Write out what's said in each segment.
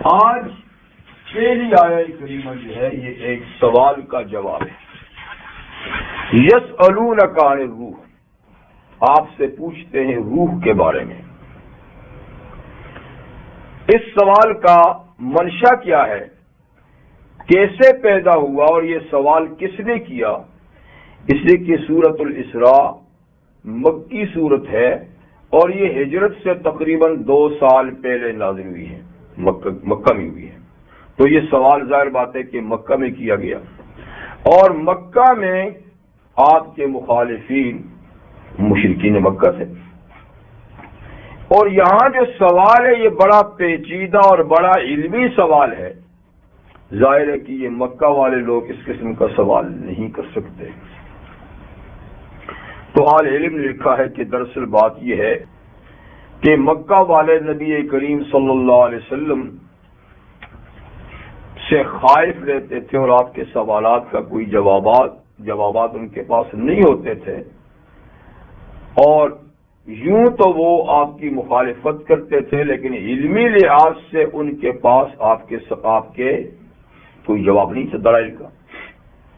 آج پہلی آیت کریمہ جو ہے یہ ایک سوال کا جواب ہے۔ یسألونک عن الروح، آپ سے پوچھتے ہیں روح کے بارے میں۔ اس سوال کا منشا کیا ہے، کیسے پیدا ہوا اور یہ سوال کس نے کیا؟ اس لیے کہ سورۃ الاسراء مکی سورت ہے اور یہ ہجرت سے تقریباً 2 سال پہلے نازل ہوئی ہے، مکہ میں ہوئی ہے۔ تو یہ سوال ظاہر بات ہے کہ مکہ میں کیا گیا، اور مکہ میں آپ کے مخالفین مشرکین مکہ تھے، اور یہاں جو سوال ہے یہ بڑا پیچیدہ اور بڑا علمی سوال ہے۔ ظاہر ہے کہ یہ مکہ والے لوگ اس قسم کا سوال نہیں کر سکتے۔ تو اہل علم نے لکھا ہے کہ دراصل بات یہ ہے کہ مکہ والے نبی کریم صلی اللہ علیہ وسلم سے خائف رہتے تھے، اور آپ کے سوالات کا کوئی جوابات ان کے پاس نہیں ہوتے تھے، اور یوں تو وہ آپ کی مخالفت کرتے تھے، لیکن علمی لحاظ سے ان کے پاس آپ کے کوئی جواب نہیں تھا دلائل کا۔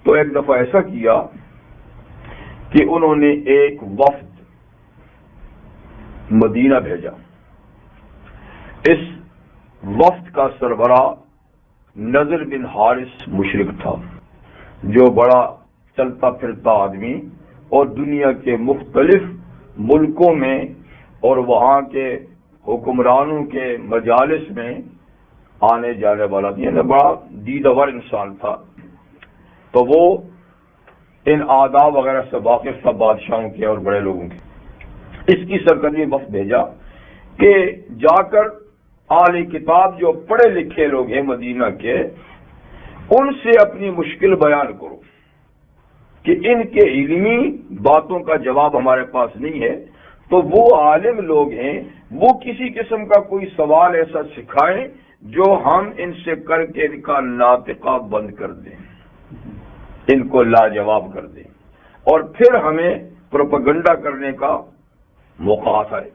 تو ایک دفعہ ایسا کیا کہ انہوں نے ایک وفد مدینہ بھیجا۔ اس وفد کا سربراہ نضر بن حارث مشرک تھا، جو بڑا چلتا پھرتا آدمی اور دنیا کے مختلف ملکوں میں اور وہاں کے حکمرانوں کے مجالس میں آنے جانے والا یعنی بڑا دیدور انسان تھا۔ تو وہ ان آداب وغیرہ سے واقف تھا، بادشاہوں کے اور بڑے لوگوں کے۔ اس کی سرگرمی وقت بھیجا کہ جا کر اہل کتاب جو پڑھے لکھے لوگ ہیں مدینہ کے، ان سے اپنی مشکل بیان کرو کہ ان کے علمی باتوں کا جواب ہمارے پاس نہیں ہے، تو وہ عالم لوگ ہیں، وہ کسی قسم کا کوئی سوال ایسا سکھائیں جو ہم ان سے کر کے ان کا ناطقہ بند کر دیں، ان کو لاجواب کر دیں، اور پھر ہمیں پروپیگنڈا کرنے کا موقع آئے۔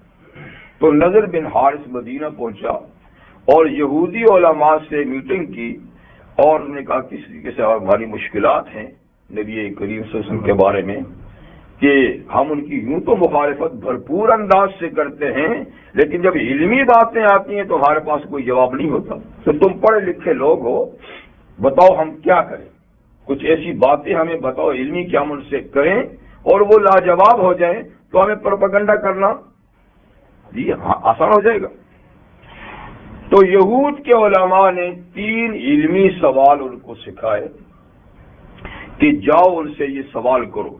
تو نضر بن حارث مدینہ پہنچا اور یہودی علماء سے میٹنگ کی، اور انہوں نے کہا کس طریقے سے ہماری مشکلات ہیں نبی کریم صلی اللہ علیہ وسلم کے بارے میں، کہ ہم ان کی یوں تو مخالفت بھرپور انداز سے کرتے ہیں، لیکن جب علمی باتیں آتی ہیں تو ہمارے پاس کوئی جواب نہیں ہوتا۔ تو تم پڑھے لکھے لوگ ہو، بتاؤ ہم کیا کریں، کچھ ایسی باتیں ہمیں بتاؤ علمی کہ ہم ان سے کریں اور وہ لاجواب ہو جائیں، تو ہمیں پروپیگنڈا کرنا جی آسان ہو جائے گا۔ تو یہود کے علماء نے 3 علمی سوال ان کو سکھائے کہ جاؤ ان سے یہ سوال کرو،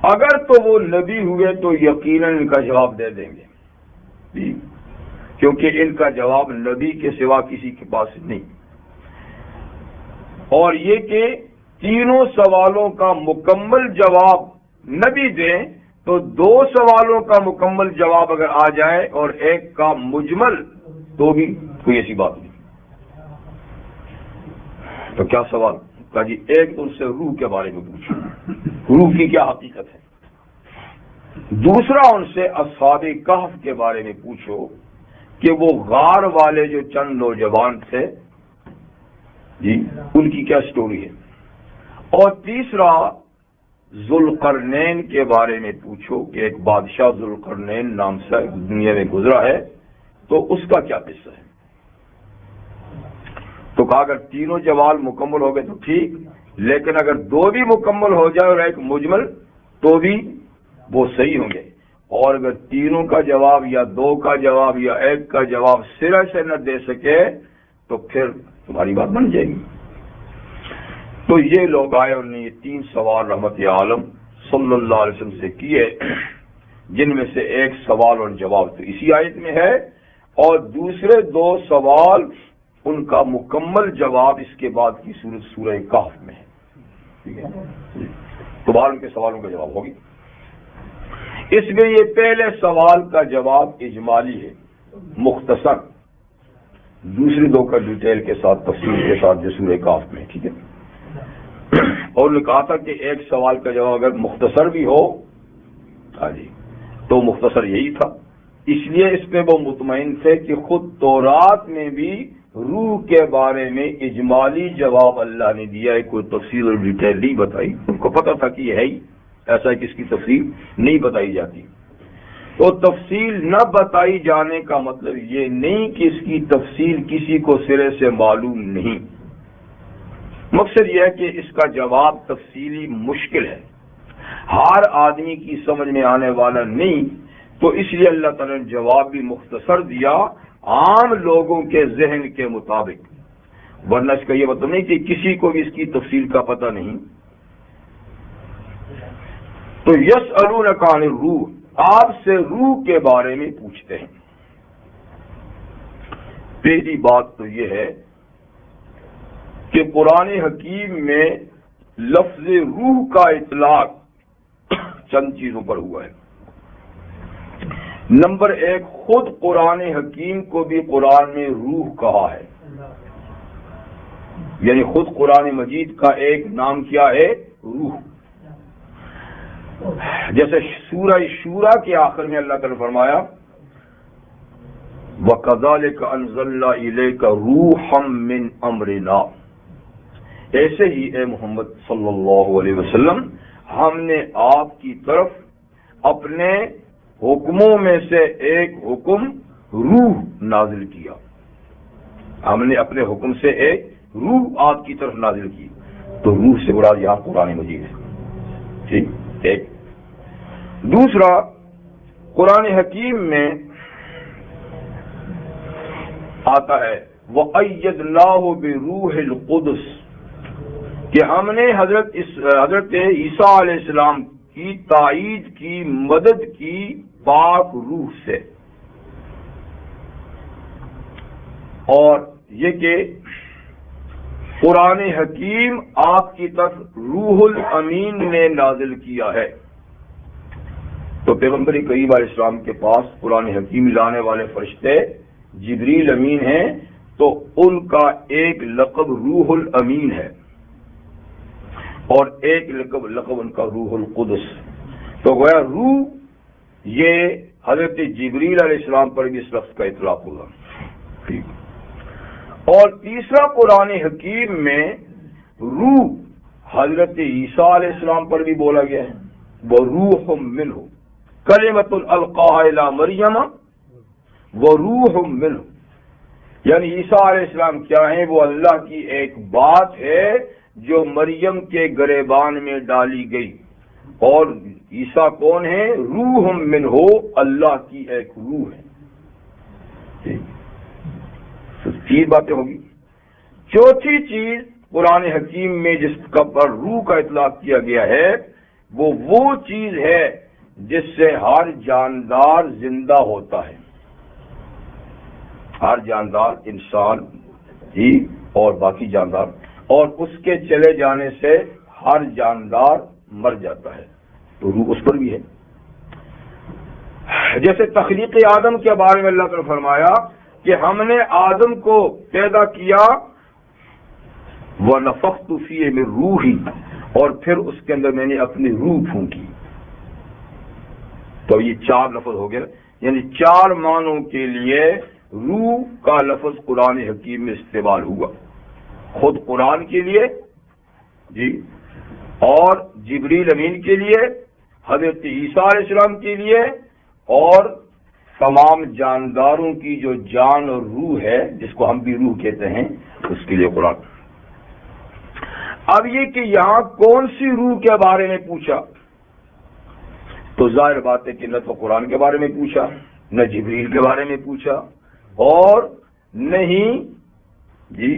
اگر تو وہ نبی ہوئے تو یقیناً ان کا جواب دے دیں گے، کیونکہ ان کا جواب نبی کے سوا کسی کے پاس نہیں، اور یہ کہ تینوں سوالوں کا مکمل جواب نبی دیں تو 2 سوالوں کا مکمل جواب اگر آ جائے اور ایک کا مجمل تو بھی کوئی ایسی بات نہیں۔ تو کیا سوال کہا جی؟ ایک تو ان سے روح کے بارے میں پوچھو، روح کی کیا حقیقت ہے۔ دوسرا ان سے اصحاب کہف کے بارے میں پوچھو کہ وہ غار والے جو چند نوجوان تھے جی ان کی کیا سٹوری ہے۔ اور تیسرا ذوالقرنین کے بارے میں پوچھو کہ ایک بادشاہ ذوالقرنین نام سے دنیا میں گزرا ہے، تو اس کا کیا قصہ ہے۔ تو کہا اگر تینوں جواب مکمل ہو گئے تو ٹھیک، لیکن اگر 2 بھی مکمل ہو جائے اور ایک مجمل تو بھی وہ صحیح ہوں گے، اور اگر تینوں کا جواب یا 2 کا جواب یا 1 کا جواب سرے سے نہ دے سکے تو پھر تمہاری بات بن جائے گی۔ تو یہ لوگ آئے، انہوں نے یہ 3 سوال رحمت عالم صلی اللہ علیہ وسلم سے کیے، جن میں سے ایک سوال اور جواب تو اسی آیت میں ہے، اور دوسرے 2 سوال ان کا مکمل جواب اس کے بعد کی سورت سورہ کہف میں ہے۔ ٹھیک ہے، تو بعد ان کے سوالوں کا جواب ہوگی۔ اس میں یہ پہلے سوال کا جواب اجمالی ہے، مختصر، دوسری 2 کا ڈیٹیل کے ساتھ تفصیل کے ساتھ جو سورہ کہف میں، ٹھیک ہے۔ اور نے کہا تھا کہ ایک سوال کا جواب اگر مختصر بھی ہو ہاں جی تو مختصر یہی تھا اس لیے اس پہ وہ مطمئن تھے کہ خود تورات میں بھی روح کے بارے میں اجمالی جواب اللہ نے دیا ہے، کوئی تفصیل اور ڈیٹیل نہیں بتائی. ان کو پتہ تھا کہ یہ ہے ہی ایسا ہے کہ اس کی تفصیل نہیں بتائی جاتی. تو تفصیل نہ بتائی جانے کا مطلب یہ نہیں کہ اس کی تفصیل کسی کو سرے سے معلوم نہیں. مقصد یہ ہے کہ اس کا جواب تفصیلی مشکل ہے، ہر آدمی کی سمجھ میں آنے والا نہیں. تو اس لیے اللہ تعالیٰ نے جواب بھی مختصر دیا عام لوگوں کے ذہن کے مطابق، ورنہ اس کا یہ مطلب نہیں کہ کسی کو بھی اس کی تفصیل کا پتہ نہیں. تو یسألونک عن الروح، آپ سے روح کے بارے میں پوچھتے ہیں. پہلی بات تو یہ ہے کہ قرآن حکیم میں لفظ روح کا اطلاق چند چیزوں پر ہوا ہے. نمبر ایک، خود قرآن حکیم کو بھی قرآن میں روح کہا ہے، یعنی خود قرآن مجید کا ایک نام کیا ہے؟ روح. جیسے سورہ شورا کے آخر میں اللہ تعالیٰ نے فرمایا وَكَذَلِكَ أَنزَلْنَا إِلَيْكَ رُوحًا مِّنْ أَمْرِنَا، ایسے ہی اے محمد صلی اللہ علیہ وسلم ہم نے آپ کی طرف اپنے حکموں میں سے ایک حکم روح نازل کیا. ہم نے اپنے حکم سے ایک روح آپ کی طرف نازل کی. تو روح سے مراد یہاں قرآن مجید ہے. ٹھیک. ایک دوسرا، قرآن حکیم میں آتا ہے وَأَيَّدْنَاهُ بِرُوحِ الْقُدُسِ، کہ ہم نے حضرت عیسیٰ علیہ السلام کی تائید کی، مدد کی پاک روح سے. اور یہ کہ قرآن حکیم آپ کی طرف روح الامین نے نازل کیا ہے. تو پیغمبر کریم علیہ السلام کے پاس قرآن حکیم لانے والے فرشتے جبریل امین ہیں، تو ان کا ایک لقب روح الامین ہے اور ایک لقب ان کا روح القدس. تو گویا روح یہ حضرت جبریل علیہ السلام پر بھی اس لفظ کا اطلاق ہوگا. ٹھیک. اور تیسرا، قرآن حکیم میں روح حضرت عیسیٰ علیہ السلام پر بھی بولا گیا ہے، وَرُوحٌ مِّنْهُ كَلِمَةٌ أَلْقَاهَا إِلَىٰ مَرْيَمَ وَرُوحٌ مِّنْهُ، یعنی عیسیٰ علیہ السلام کیا ہیں؟ وہ اللہ کی ایک بات ہے جو مریم کے گریبان میں ڈالی گئی. اور عیسیٰ کون ہے؟ روح منہ، اللہ کی ایک روح ہے. تو تین باتیں ہوگی. چوتھی چیز قرآن حکیم میں جس کا پر روح کا اطلاق کیا گیا ہے وہ چیز ہے جس سے ہر جاندار زندہ ہوتا ہے. ہر جاندار، انسان ہی اور باقی جاندار، اور اس کے چلے جانے سے ہر جاندار مر جاتا ہے. تو روح اس پر بھی ہے. جیسے تخلیق آدم کے بارے میں اللہ تعالیٰ نے فرمایا کہ ہم نے آدم کو پیدا کیا وَنَفَخْتُ فِيهِ مِن رُوحِي، اور پھر اس کے اندر میں نے اپنی روح پھونکی. تو یہ چار لفظ ہو گئے، یعنی چار معنوں کے لیے روح کا لفظ قرآن حکیم میں استعمال ہوا. خود قرآن کے لیے جی، اور جبریل امین کے لیے، حضرت عیسیٰ علیہ السلام کے لیے، اور تمام جانداروں کی جو جان اور روح ہے جس کو ہم بھی روح کہتے ہیں اس کے لیے قرآن. اب یہ کہ یہاں کون سی روح کے بارے میں پوچھا، تو ظاہر بات ہے کہ نہ تو قرآن کے بارے میں پوچھا، نہ جبریل کے بارے میں پوچھا، اور نہیں جی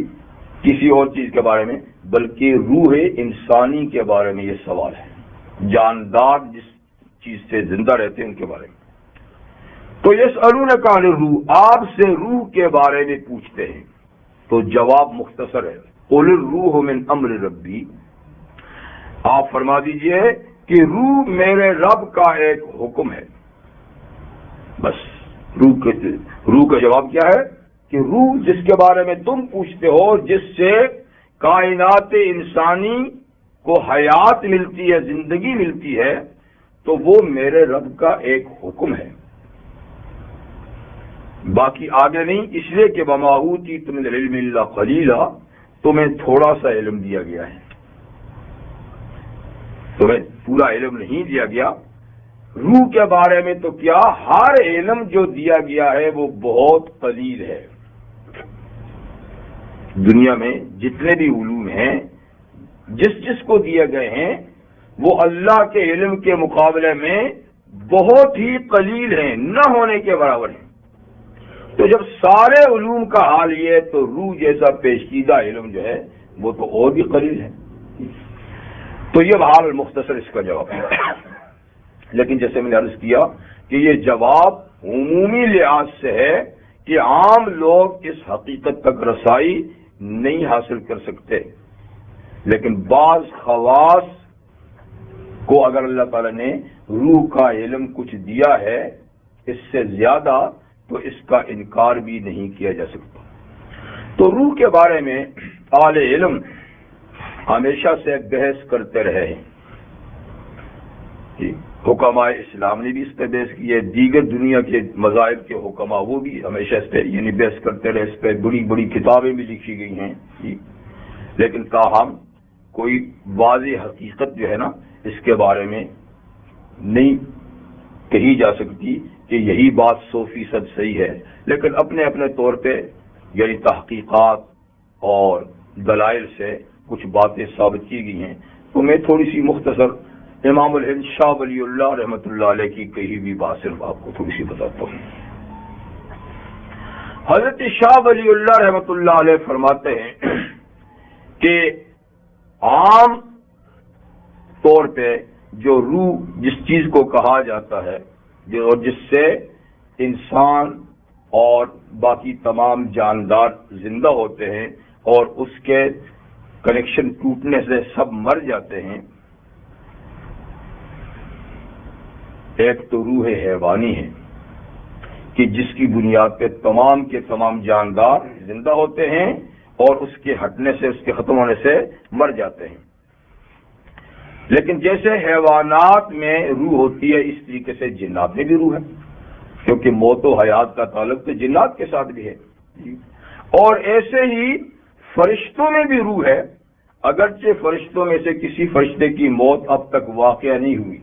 کسی اور چیز کے بارے میں، بلکہ روح انسانی کے بارے میں یہ سوال ہے، جاندار جس چیز سے زندہ رہتے ہیں ان کے بارے میں. تو یسألونک عن الروح، آپ سے روح کے بارے میں پوچھتے ہیں. تو جواب مختصر ہے، قل الروح من امر ربی، آپ فرما دیجئے کہ روح میرے رب کا ایک حکم ہے. بس روح کا جواب کیا ہے کہ روح جس کے بارے میں تم پوچھتے ہو، جس سے کائنات انسانی کو حیات ملتی ہے، زندگی ملتی ہے، تو وہ میرے رب کا ایک حکم ہے. باقی آگے نہیں، اس لیے کہ وما اوتیتم من العلم الا قلیلا، تمہیں تھوڑا سا علم دیا گیا ہے، تمہیں پورا علم نہیں دیا گیا۔ روح کے بارے میں تو کیا، ہر علم جو دیا گیا ہے وہ بہت قلیل ہے۔ دنیا میں جتنے بھی علوم ہیں جس کو دیے گئے ہیں وہ اللہ کے علم کے مقابلے میں بہت ہی قلیل ہیں، نہ ہونے کے برابر ہیں۔ تو جب سارے علوم کا حال یہ ہے تو روح جیسا پیچیدہ علم جو ہے وہ تو اور بھی قلیل ہے۔ تو یہ بحال مختصر اس کا جواب ہے۔ لیکن جیسے میں نے عرض کیا کہ یہ جواب عمومی لحاظ سے ہے کہ عام لوگ اس حقیقت تک رسائی نہیں حاصل کر سکتے، لیکن بعض خواص کو اگر اللہ تعالی نے روح کا علم کچھ دیا ہے اس سے زیادہ، تو اس کا انکار بھی نہیں کیا جا سکتا۔ تو روح کے بارے میں اہل علم ہمیشہ سے بحث کرتے رہے ہیں۔ حکماء اسلام نے بھی اس پہ بحث کی ہے، دیگر دنیا کے مذاہب کے حکماء وہ بھی ہمیشہ اس پہ یعنی بحث کرتے رہے، اس پہ بڑی بڑی کتابیں بھی لکھی گئی ہیں، لیکن تاہم کوئی واضح حقیقت جو ہے نا اس کے بارے میں نہیں کہی جا سکتی کہ یہی بات 100% صحیح ہے، لیکن اپنے اپنے طور پہ یعنی تحقیقات اور دلائل سے کچھ باتیں ثابت کی گئی ہیں۔ تو میں تھوڑی سی مختصر امام الہند شاہ ولی اللہ رحمۃ اللہ علیہ کی کہی ہوئی بات صرف آپ کو تھوڑی سی بتاتا ہوں۔ حضرت شاہ ولی اللہ رحمۃ اللہ علیہ فرماتے ہیں کہ عام طور پہ جو روح جس چیز کو کہا جاتا ہے اور جس سے انسان اور باقی تمام جاندار زندہ ہوتے ہیں اور اس کے کنیکشن ٹوٹنے سے سب مر جاتے ہیں، ایک تو روح حیوانی ہے کہ جس کی بنیاد پہ تمام کے تمام جاندار زندہ ہوتے ہیں اور اس کے ہٹنے سے، اس کے ختم ہونے سے مر جاتے ہیں۔ لیکن جیسے حیوانات میں روح ہوتی ہے اس طریقے سے جنات میں بھی روح ہے، کیونکہ موت و حیات کا تعلق تو جنات کے ساتھ بھی ہے، اور ایسے ہی فرشتوں میں بھی روح ہے، اگرچہ فرشتوں میں سے کسی فرشتے کی موت اب تک واقع نہیں ہوئی،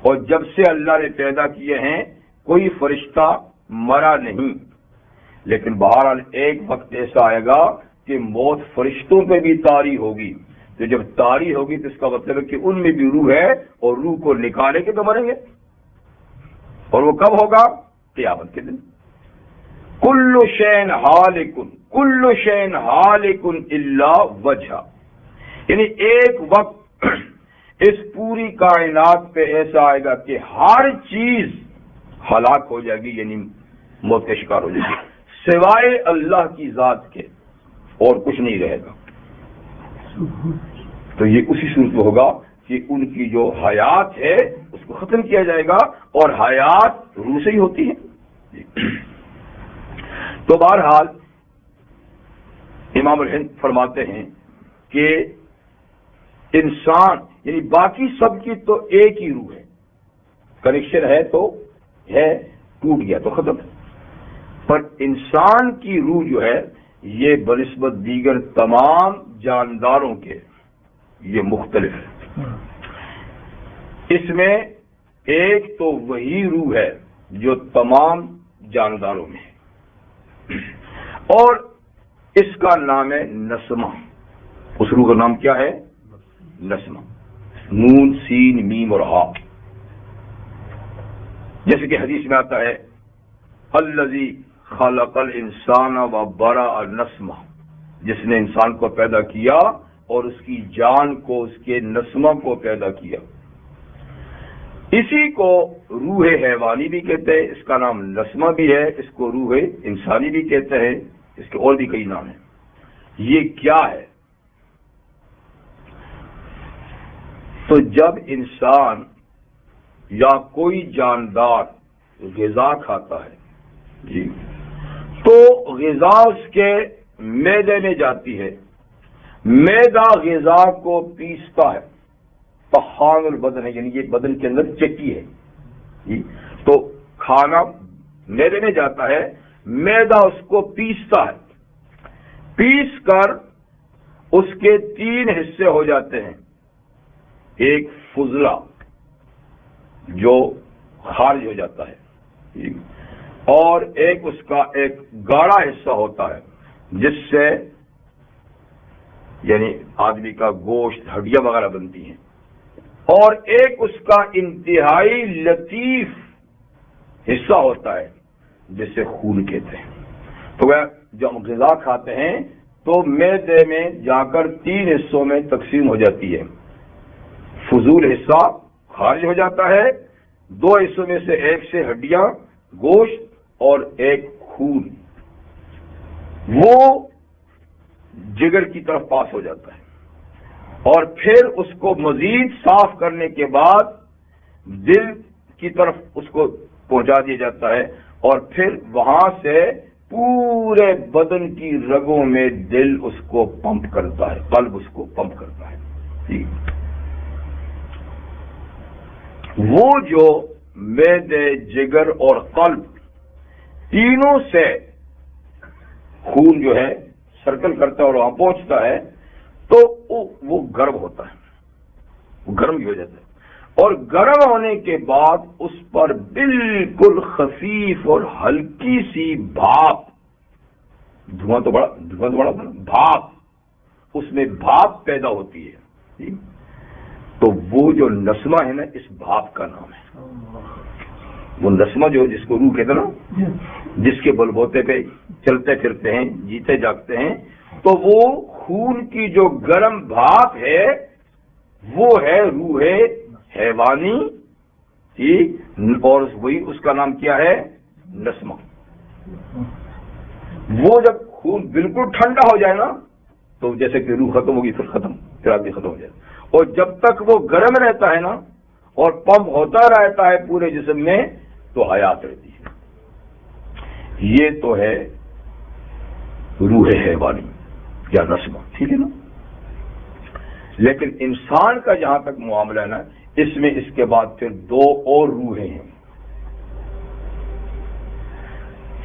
اور جب سے اللہ نے پیدا کیے ہیں کوئی فرشتہ مرا نہیں، لیکن بہرحال ایک وقت ایسا آئے گا کہ موت فرشتوں پہ بھی طاری ہوگی۔ تو جب طاری ہوگی تو اس کا مطلب ہے کہ ان میں بھی روح ہے، اور روح کو نکالے کے تو مریں گے، اور وہ کب ہوگا؟ قیامت کے دن۔ کل شیء ہالک، کل شیء ہالک الا وجہ، یعنی ایک وقت اس پوری کائنات پہ ایسا آئے گا کہ ہر چیز ہلاک ہو جائے گی، یعنی موت کا شکار ہو جائے گی، سوائے اللہ کی ذات کے اور کچھ نہیں رہے گا۔ تو یہ اسی صورت میں ہوگا کہ ان کی جو حیات ہے اس کو ختم کیا جائے گا، اور حیات روح سے ہی ہوتی ہے۔ تو بہرحال امام الہند فرماتے ہیں کہ انسان یعنی باقی سب کی تو ایک ہی روح ہے، کنیکشن ہے تو ہے، ٹوٹ گیا تو ختم ہے، پر انسان کی روح جو ہے یہ بنسبت دیگر تمام جانداروں کے یہ مختلف ہے۔ اس میں ایک تو وہی روح ہے جو تمام جانداروں میں ہے، اور اس کا نام ہے نسمہ۔ اس روح کا نام کیا ہے؟ نسمہ، نون سین میم اور ہا، جیسے کہ حدیث میں آتا ہے الذی خلق الانسان وبرأ النسمہ، جس نے انسان کو پیدا کیا اور اس کی جان کو، اس کے نسمہ کو پیدا کیا۔ اسی کو روح حیوانی بھی کہتے ہیں، اس کا نام نسمہ بھی ہے، اس کو روح انسانی بھی کہتے ہیں، اس کے اور بھی کئی نام ہیں۔ یہ کیا ہے؟ تو جب انسان یا کوئی جاندار غذا کھاتا ہے جی، تو غذا اس کے معدے میں جاتی ہے، معدہ غذا کو پیستا ہے، طحان البدن ہے، یعنی یہ بدن کے اندر چکی ہے جی، تو کھانا میدے میں جاتا ہے، میدا اس کو پیستا ہے، پیس کر اس کے 3 حصے ہو جاتے ہیں، ایک فضلہ جو خارج ہو جاتا ہے، اور ایک اس کا ایک گاڑھا حصہ ہوتا ہے جس سے یعنی آدمی کا گوشت ہڈیاں وغیرہ بنتی ہیں، اور ایک اس کا انتہائی لطیف حصہ ہوتا ہے جسے خون کہتے ہیں۔ تو جب ہم غذا کھاتے ہیں تو معدے میں جا کر 3 حصوں میں تقسیم ہو جاتی ہے، فضول حصہ خارج ہو جاتا ہے، 2 حصوں میں سے ایک سے ہڈیاں، گوشت، اور ایک خون، وہ جگر کی طرف پاس ہو جاتا ہے، اور پھر اس کو مزید صاف کرنے کے بعد دل کی طرف اس کو پہنچا دیا جاتا ہے، اور پھر وہاں سے پورے بدن کی رگوں میں دل اس کو پمپ کرتا ہے، قلب اس کو پمپ کرتا ہے۔ وہ جو معدے، جگر اور قلب تینوں سے خون جو ہے سرکل کرتا ہے اور وہاں پہنچتا ہے، تو وہ گرم ہوتا ہے، وہ گرم بھی ہو جاتا ہے، اور گرم ہونے کے بعد اس پر بالکل خفیف اور ہلکی سی بھاپ، دھواں تو بڑا بھاپ، اس میں بھاپ پیدا ہوتی ہے، تو وہ جو نسمہ ہے نا، اس بھاپ کا نام ہے۔ وہ نسمہ جو جس کو روح کہتے ہیں نا، جس کے بل بوتے پہ چلتے پھرتے ہیں، جیتے جاگتے ہیں، تو وہ خون کی جو گرم بھاپ ہے وہ ہے روح حیوانی، اور وہی اس کا نام کیا ہے؟ نسمہ۔ وہ جب خون بالکل ٹھنڈا ہو جائے نا، تو جیسے کہ روح ختم ہوگی، پھر آدمی ختم ہو جائے، اور جب تک وہ گرم رہتا ہے نا اور پمپ ہوتا رہتا ہے پورے جسم میں، تو حیات رہتی ہے۔ یہ تو ہے روح حیوانی یا نسمہ، ٹھیک ہے نا؟ لیکن انسان کا جہاں تک معاملہ ہے نا، اس میں اس کے بعد پھر 2 اور روحیں ہیں،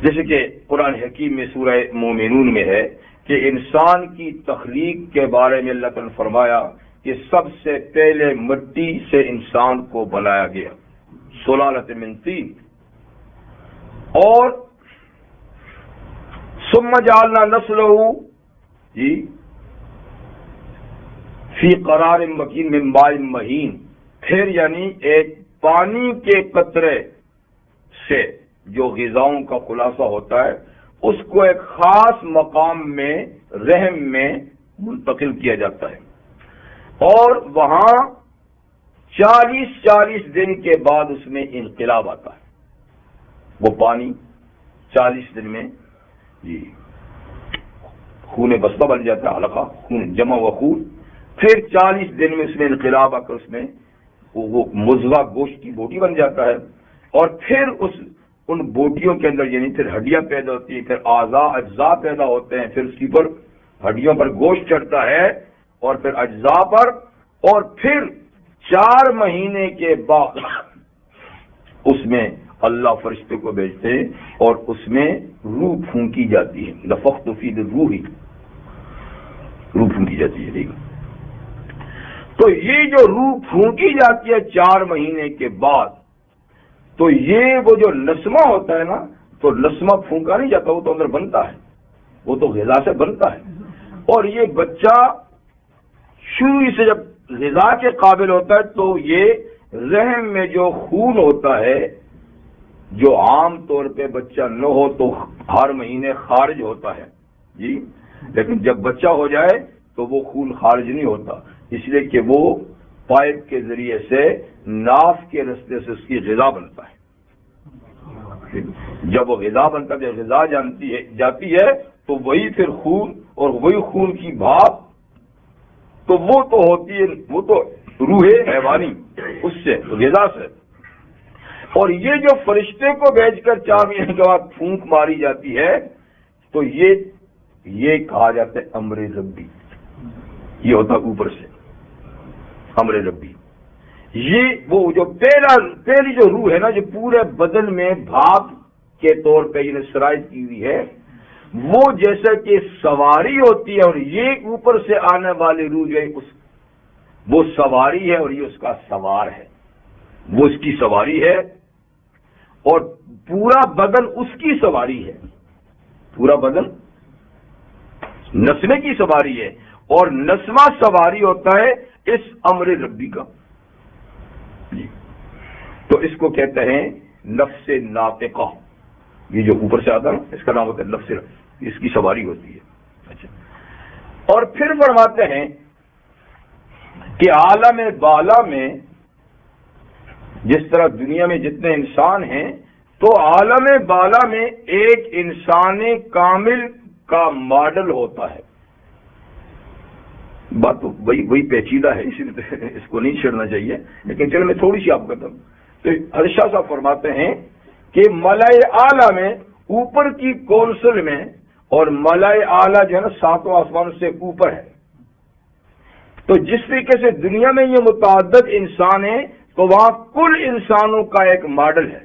جیسے کہ قرآن حکیم میں سورہ مومنون میں ہے کہ انسان کی تخلیق کے بارے میں اللہ تعالیٰ نے فرمایا کہ سب سے پہلے مٹی سے انسان کو بنایا گیا، سلالۃ من طین، اور ثم جعلنا نسلہ فی قرار مکین من ماء مہین، پھر یعنی ایک پانی کے قطرے سے جو غذاؤں کا خلاصہ ہوتا ہے، اس کو ایک خاص مقام میں رحم میں منتقل کیا جاتا ہے، اور وہاں 40 دن کے بعد اس میں انقلاب آتا ہے، وہ پانی 40 دن میں خون بستہ بن جاتا ہے، حلقہ خون جمع ہوا خون، پھر 40 دن میں اس میں انقلاب آ کر اس میں وہ مضغہ گوشت کی بوٹی بن جاتا ہے، اور پھر ان بوٹیوں کے اندر یعنی پھر ہڈیاں پیدا ہوتی ہیں، پھر اجزاء پیدا ہوتے ہیں، پھر اس کی پر ہڈیوں پر گوشت چڑھتا ہے، اور پھر اجزاء پر، اور پھر 4 مہینے کے بعد اس میں اللہ فرشتے کو بھیجتے ہیں اور اس میں روح پھونکی جاتی ہے، نفخت فی الروح، روح پھونکی جاتی ہے۔ تو یہ جو روح پھونکی جاتی ہے 4 مہینے کے بعد، تو یہ وہ جو نسمہ ہوتا ہے نا، تو نسمہ پھونکا نہیں جاتا، وہ تو اندر بنتا ہے، وہ تو غذا سے بنتا ہے، اور یہ بچہ شروع سے جب غذا کے قابل ہوتا ہے تو یہ رحم میں جو خون ہوتا ہے، جو عام طور پہ بچہ نہ ہو تو ہر مہینے خارج ہوتا ہے جی، لیکن جب بچہ ہو جائے تو وہ خون خارج نہیں ہوتا، اس لیے کہ وہ پائپ کے ذریعے سے ناف کے رستے سے اس کی غذا بنتا ہے، جب وہ غذا بنتا ہے، جب غذا جاتی ہے تو وہی پھر خون، اور وہی خون کی بھاپ، تو وہ تو ہوتی ہے، وہ تو روح حیوانی، اس سے غذا سے، اور یہ جو فرشتے کو بھیج کر 4 مہینے کے بعد پھونک ماری جاتی ہے، تو یہ کہا جاتا ہے امر ربی، یہ ہوتا اوپر سے امر ربی، یہ وہ جو پہلی جو روح ہے نا، جو پورے بدن میں بھاپ کے طور پہ یہ سرایت کی ہوئی ہے، وہ جیسا کہ سواری ہوتی ہے، اور یہ اوپر سے آنے والی روح جو ہے وہ سواری ہے اور یہ اس کا سوار ہے، وہ اس کی سواری ہے اور پورا بدن اس کی سواری ہے، پورا بدن نسمے کی سواری ہے، اور نسمہ سواری ہوتا ہے اس امر ربی کا. تو اس کو کہتے ہیں نفس ناطقہ. یہ جو اوپر سے آتا ہے نا، اس کا نام ہوتا ہے نفس، اس کی سواری ہوتی ہے. اچھا، اور پھر فرماتے ہیں کہ عالم بالا میں جس طرح دنیا میں جتنے انسان ہیں، تو عالم بالا میں ایک انسان کامل کا ماڈل ہوتا ہے. بات تو وہی پیچیدہ ہے، اسی لیے اس کو نہیں چھیڑنا چاہیے، لیکن چلو میں تھوڑی سی آپ کو بتاؤں. تو ارشاد صاحب فرماتے ہیں کہ ملائے اعلیٰ میں، اوپر کی کونسل میں، اور ملائے اعلیٰ جو ہے نا 7 آسمانوں سے اوپر ہے. تو جس طریقے سے دنیا میں یہ متعدد انسان ہیں، تو وہاں کل انسانوں کا ایک ماڈل ہے.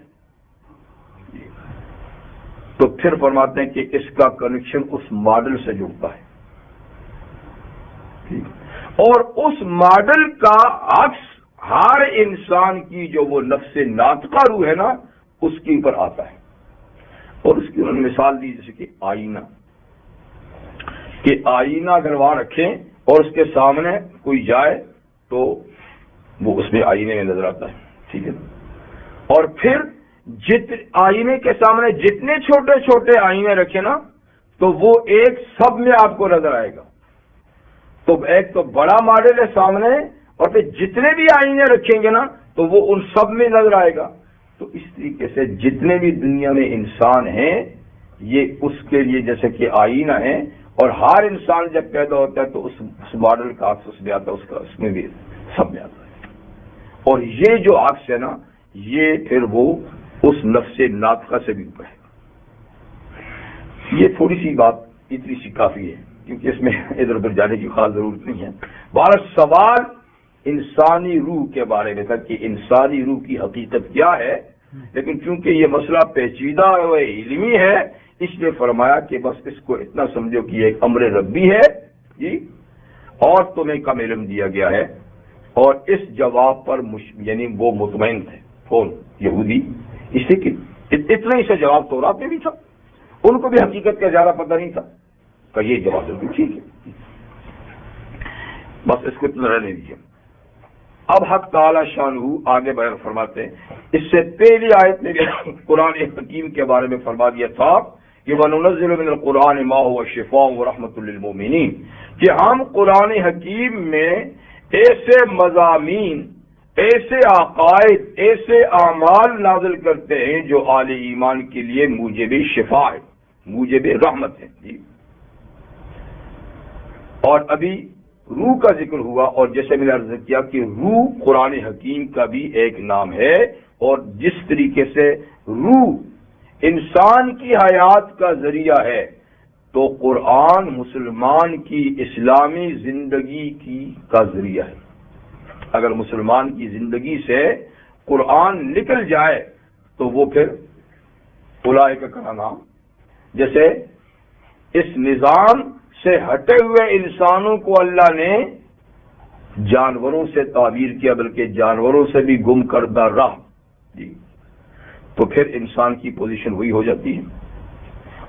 تو پھر فرماتے ہیں کہ اس کا کنیکشن اس ماڈل سے جڑتا ہے، اور اس ماڈل کا عکس ہر انسان کی جو وہ نفس ناطقہ روح ہے نا، اس کے اوپر آتا ہے. اور اس کی انہوں نے مثال دی جیسے کہ آئینہ، کہ آئینہ اگر وہاں رکھیں اور اس کے سامنے کوئی جائے تو وہ اس میں آئینے میں نظر آتا ہے. ٹھیک ہے، اور پھر آئینے کے سامنے جتنے چھوٹے چھوٹے آئینے رکھے نا، تو وہ ایک سب میں آپ کو نظر آئے گا. تو ایک تو بڑا ماڈل ہے سامنے، اور پھر جتنے بھی آئینے رکھیں گے نا تو وہ ان سب میں نظر آئے گا. تو اس طریقے سے جتنے بھی دنیا میں انسان ہیں، یہ اس کے لیے جیسے کہ آئینہ ہے، اور ہر انسان جب پیدا ہوتا ہے تو اس ماڈل کا عکس اس میں آتا ہے، اس میں بھی سب میں آتا ہے. اور یہ جو عکس ہے نا، یہ پھر وہ اس نفس ناطقہ سے بھی اوپر ہے. یہ تھوڑی سی بات اتنی سی کافی ہے، کیونکہ اس میں ادھر ادھر جانے کی خاص ضرورت نہیں ہے. بہرحال سوال انسانی روح کے بارے میں تھا کہ انسانی روح کی حقیقت کیا ہے، لیکن چونکہ یہ مسئلہ پیچیدہ و علمی ہے، اس لیے فرمایا کہ بس اس کو اتنا سمجھو کہ یہ ایک امر ربی ہے جی، اور تمہیں کم علم دیا گیا ہے. اور اس جواب پر یعنی وہ مطمئن تھے کون؟ یہودی، اس لیے کہ اتنا ہی سے جواب تورات میں بھی تھا، ان کو بھی حقیقت کا زیادہ پتہ نہیں تھا کہ یہ جواب بالکل ٹھیک ہے. بس اس کو اتنا رہنے دیجیے. اب حق تعالی شانہ آگے بیان فرماتے ہیں. اس سے پہلی آیت میں قرآن حکیم کے بارے میں فرما دیا تھا کہ وَنُنَزِّلُ مِنَ الْقُرْآنِ مَا هُوَ شِفَاءٌ وَرَحْمَةٌ لِّلْمُؤْمِنِينَ، کہ ہم قرآن حکیم میں ایسے مضامین، ایسے عقائد، ایسے اعمال نازل کرتے ہیں جو اہل ایمان کے لیے موجب شفاء ہے، موجب رحمت ہے جی. اور ابھی روح کا ذکر ہوا، اور جیسے میں نے عرض کیا کہ روح قرآن حکیم کا بھی ایک نام ہے. اور جس طریقے سے روح انسان کی حیات کا ذریعہ ہے، تو قرآن مسلمان کی اسلامی زندگی کا ذریعہ ہے. اگر مسلمان کی زندگی سے قرآن نکل جائے تو وہ پھر اولئک کا نام، جیسے اس نظام سے ہٹے ہوئے انسانوں کو اللہ نے جانوروں سے تعبیر کیا، بلکہ جانوروں سے بھی گم کردہ راہ جی، تو پھر انسان کی پوزیشن وہی ہو جاتی ہے.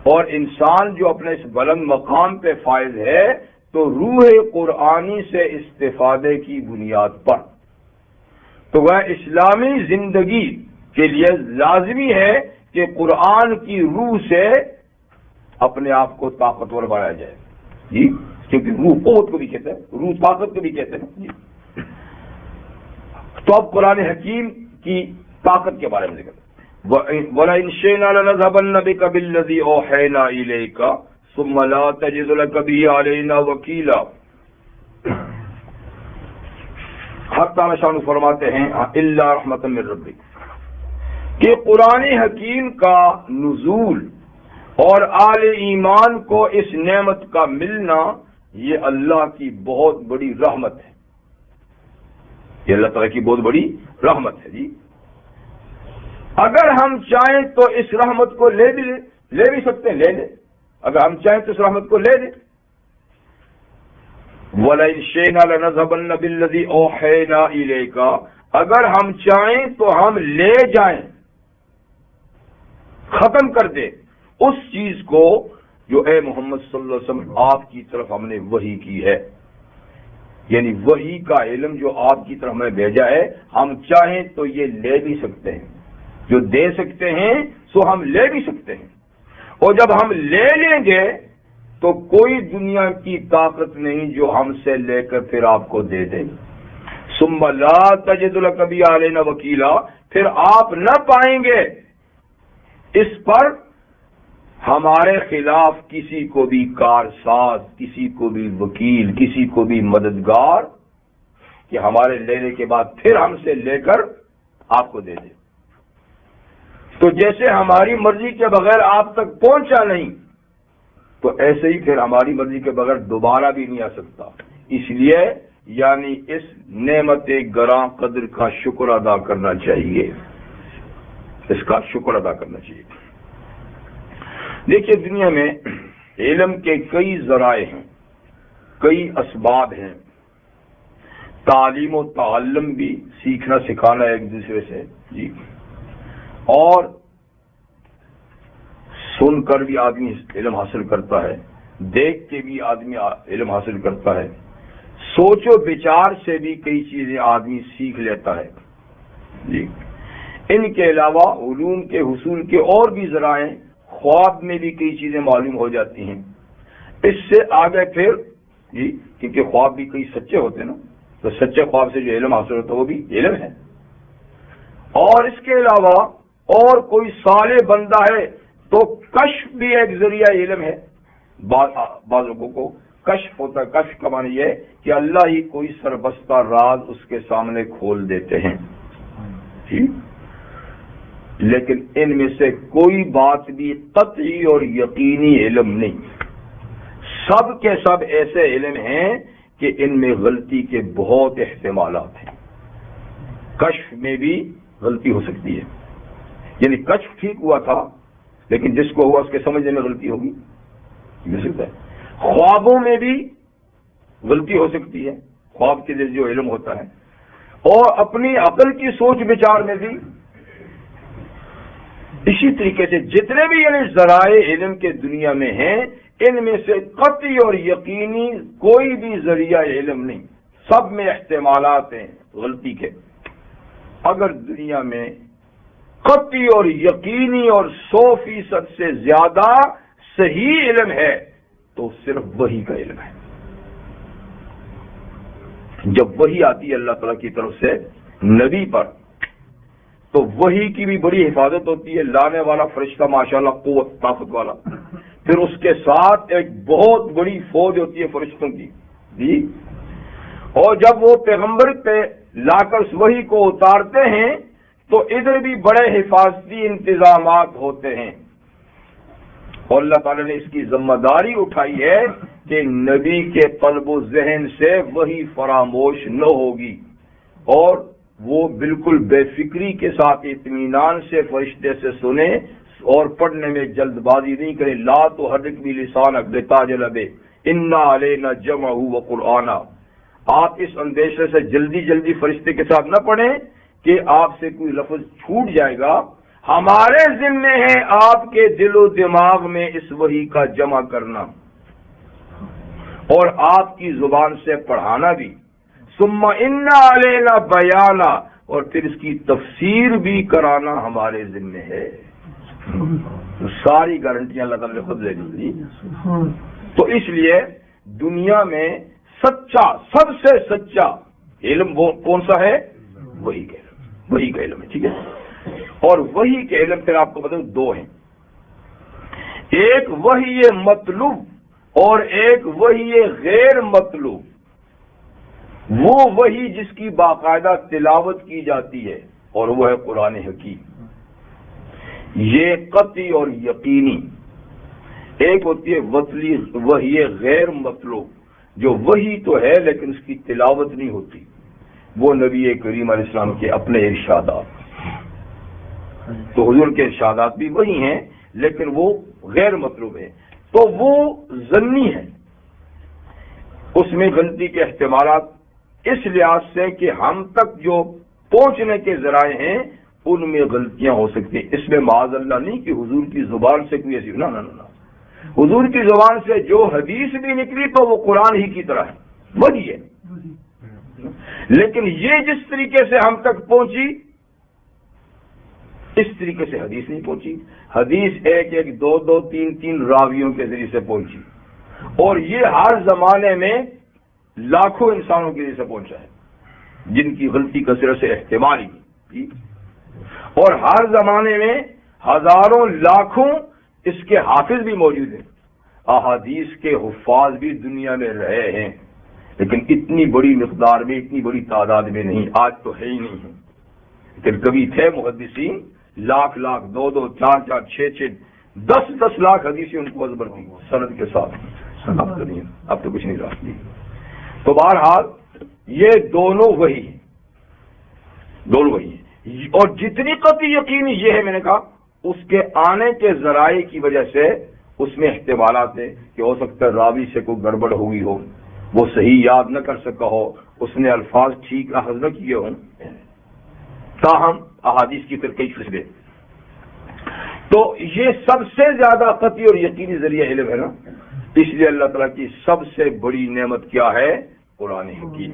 اور انسان جو اپنے اس بلند مقام پہ فائز ہے تو روح قرآنی سے استفادے کی بنیاد پر، تو وہ اسلامی زندگی کے لیے لازمی ہے کہ قرآن کی روح سے اپنے آپ کو طاقتور بنایا جائے جی، کیونکہ روح قوت کو بھی کہتے ہیں، روح طاقت کو بھی کہتے ہیں جی. تو اب قرآن حکیم کی طاقت کے بارے میں ذکر، وَلَئِن شِئْنَا لَنَذْهَبَنَّ بِكَ بِالَّذِي أَوْحَيْنَا إِلَيْكَ ثُمَّ لَا تَجِدُ لَكَ بِهِ عَلَيْنَا وَكِيلًا. حق تعالی شان فرماتے ہیں الا رحمۃ من ربک، کہ قرآن حکیم کا نزول اور آل ایمان کو اس نعمت کا ملنا یہ اللہ کی بہت بڑی رحمت ہے، یہ اللہ تعالیٰ کی بہت بڑی رحمت ہے جی. اگر ہم چاہیں تو اس رحمت کو لے بھی سکتے ہیں، لے لیں، اگر ہم چاہیں تو اس رحمت کو لے لیں. وَلَئِن شِئْنَا لَنَذْهَبَنَّ بِالَّذِي أَوْحَيْنَا إِلَيْكَ، اگر ہم چاہیں تو ہم لے جائیں، ختم کر دیں اس چیز کو جو اے محمد صلی اللہ علیہ وسلم آپ کی طرف ہم نے وحی کی ہے. یعنی وحی کا علم جو آپ کی طرف ہمیں بھیجا ہے، ہم چاہیں تو یہ لے بھی سکتے ہیں، جو دے سکتے ہیں سو ہم لے بھی سکتے ہیں. اور جب ہم لے لیں گے تو کوئی دنیا کی طاقت نہیں جو ہم سے لے کر پھر آپ کو دے دے. ثم لا تجد لک بی علینا وکیلا، پھر آپ نہ پائیں گے اس پر ہمارے خلاف کسی کو بھی کارساز، کسی کو بھی وکیل، کسی کو بھی مددگار کہ ہمارے لینے کے بعد پھر ہم سے لے کر آپ کو دے دے. تو جیسے ہماری مرضی کے بغیر آپ تک پہنچا نہیں، تو ایسے ہی پھر ہماری مرضی کے بغیر دوبارہ بھی نہیں آ سکتا. اس لیے یعنی اس نعمت گراں قدر کا شکر ادا کرنا چاہیے، اس کا شکر ادا کرنا چاہیے. دیکھیے دنیا میں علم کے کئی ذرائع ہیں، کئی اسباب ہیں. تعلیم و تعلم بھی سیکھنا سکھانا ایک دوسرے سے جی، اور سن کر بھی آدمی علم حاصل کرتا ہے، دیکھ کے بھی آدمی علم حاصل کرتا ہے، سوچ و بچار سے بھی کئی چیزیں آدمی سیکھ لیتا ہے جی. ان کے علاوہ علوم کے حصول کے اور بھی ذرائع، خواب میں بھی کئی چیزیں معلوم ہو جاتی ہیں. اس سے آگے پھر جی، کیونکہ خواب بھی کئی سچے ہوتے ہیں نا، تو سچے خواب سے جو علم حاصل ہوتا ہے وہ بھی علم ہے. اور اس کے علاوہ اور کوئی صالح بندہ ہے تو کشف بھی ایک ذریعہ علم ہے. بعض لوگوں کو کشف ہوتا ہے، کشف کا معنی یہ کہ اللہ ہی کوئی سربستہ راز اس کے سامنے کھول دیتے ہیں ٹھیک. لیکن ان میں سے کوئی بات بھی قطعی اور یقینی علم نہیں. سب کے سب ایسے علم ہیں کہ ان میں غلطی کے بہت احتمالات ہیں. کشف میں بھی غلطی ہو سکتی ہے، یعنی کشف ٹھیک ہوا تھا لیکن جس کو ہوا اس کے سمجھنے میں غلطی ہوگی، ہو سکتا ہے. خوابوں میں بھی غلطی ہو سکتی ہے، خواب کے لیے جو علم ہوتا ہے، اور اپنی عقل کی سوچ بچار میں بھی. اسی طریقے سے جتنے بھی یعنی ذرائع علم کے دنیا میں ہیں، ان میں سے قطعی اور یقینی کوئی بھی ذریعہ علم نہیں، سب میں احتمالات ہیں غلطی کے. اگر دنیا میں قطعی اور یقینی اور 100% سے زیادہ صحیح علم ہے تو صرف وحی کا علم ہے. جب وحی آتی ہے اللہ تعالیٰ کی طرف سے نبی پر تو وحی کی بھی بڑی حفاظت ہوتی ہے. لانے والا فرشتہ ماشاءاللہ قوت طاقت والا، پھر اس کے ساتھ ایک بہت بڑی فوج ہوتی ہے فرشتوں کی جی. اور جب وہ پیغمبر پہ لا کر اس وحی کو اتارتے ہیں تو ادھر بھی بڑے حفاظتی انتظامات ہوتے ہیں. اور اللہ تعالی نے اس کی ذمہ داری اٹھائی ہے کہ نبی کے قلب و ذہن سے وحی فراموش نہ ہوگی، اور وہ بالکل بے فکری کے ساتھ اطمینان سے فرشتے سے سنیں اور پڑھنے میں جلد بازی نہیں کریں. لا تحرک بلسانک لتعجل بہ انا علینا جمعہ وقرآنہ. آپ اس اندیشے سے جلدی فرشتے کے ساتھ نہ پڑھیں کہ آپ سے کوئی لفظ چھوٹ جائے گا. ہمارے ذمہ ہے آپ کے دل و دماغ میں اس وحی کا جمع کرنا اور آپ کی زبان سے پڑھانا بھی. ثم ان علینا بیانا، اور پھر اس کی تفسیر بھی کرانا ہمارے ذمہ ہے. ساری گارنٹیاں اللہ تعالیٰ نے خود لے لی. تو اس لیے دنیا میں سچا، سب سے سچا علم وہ کون سا ہے؟ وحی کا علم، وحی کا علم ہے ٹھیک ہے. اور وحی کے علم پھر آپ کو بتاؤں دو ہیں، ایک وحی مطلوب اور ایک وحی غیر مطلوب. وہ وحی جس کی باقاعدہ تلاوت کی جاتی ہے اور وہ ہے قرآن حکیم، یہ قطعی اور یقینی. ایک ہوتی ہے وحی غیر مطلوب، جو وحی تو ہے لیکن اس کی تلاوت نہیں ہوتی، وہ نبی کریم علیہ السلام کے اپنے ارشادات. تو حضور کے ارشادات بھی وہی ہیں لیکن وہ غیر مطلوب ہیں، تو وہ ظنی ہے، اس میں غلطی کے احتمالات اس لحاظ سے کہ ہم تک جو پہنچنے کے ذرائع ہیں ان میں غلطیاں ہو سکتی ہیں۔ اس میں معاذ اللہ نہیں کہ حضور کی زبان سے کوئی ایسی نہ حضور کی زبان سے جو حدیث بھی نکلی تو وہ قرآن ہی کی طرح ہے، وہی ہے، لیکن یہ جس طریقے سے ہم تک پہنچی اس طریقے سے حدیث نہیں پہنچی۔ حدیث ایک ایک دو دو تین تین راویوں کے ذریعے سے پہنچی، اور یہ ہر زمانے میں لاکھوں انسانوں کے ذریعے سے پہنچا ہے جن کی غلطی کثرت سے احتمال ہی، اور ہر زمانے میں ہزاروں لاکھوں اس کے حافظ بھی موجود ہیں، احادیث کے حفاظ بھی دنیا میں رہے ہیں، لیکن اتنی بڑی مقدار میں اتنی بڑی تعداد میں نہیں، آج تو ہے ہی نہیں ہے، لیکن کبھی تھے محدثین لاکھ لاکھ دو دو چار چار چھ چھ دس دس لاکھ حدیثیں ان کو ازبر تھی سند کے ساتھ، اب تو نہیں، اب تو کچھ نہیں رہا۔ تو بہرحال یہ دونوں وہی ہیں، دونوں وہی ہیں، اور جتنی قطعی یقین یہ ہے، میں نے کہا اس کے آنے کے ذرائع کی وجہ سے اس میں احتمالات ہیں کہ ہو سکتا ہے راوی سے کوئی گڑبڑ ہوئی ہو، وہ صحیح یاد نہ کر سکا ہو، اس نے الفاظ ٹھیک اخذ نہ کیے ہوں، تاہم احادیث کی ترقی فسدے۔ تو یہ سب سے زیادہ قطعی اور یقینی ذریعہ علم ہے نا، اس لیے اللہ تعالیٰ کی سب سے بڑی نعمت کیا ہے؟ قرآن حکیم۔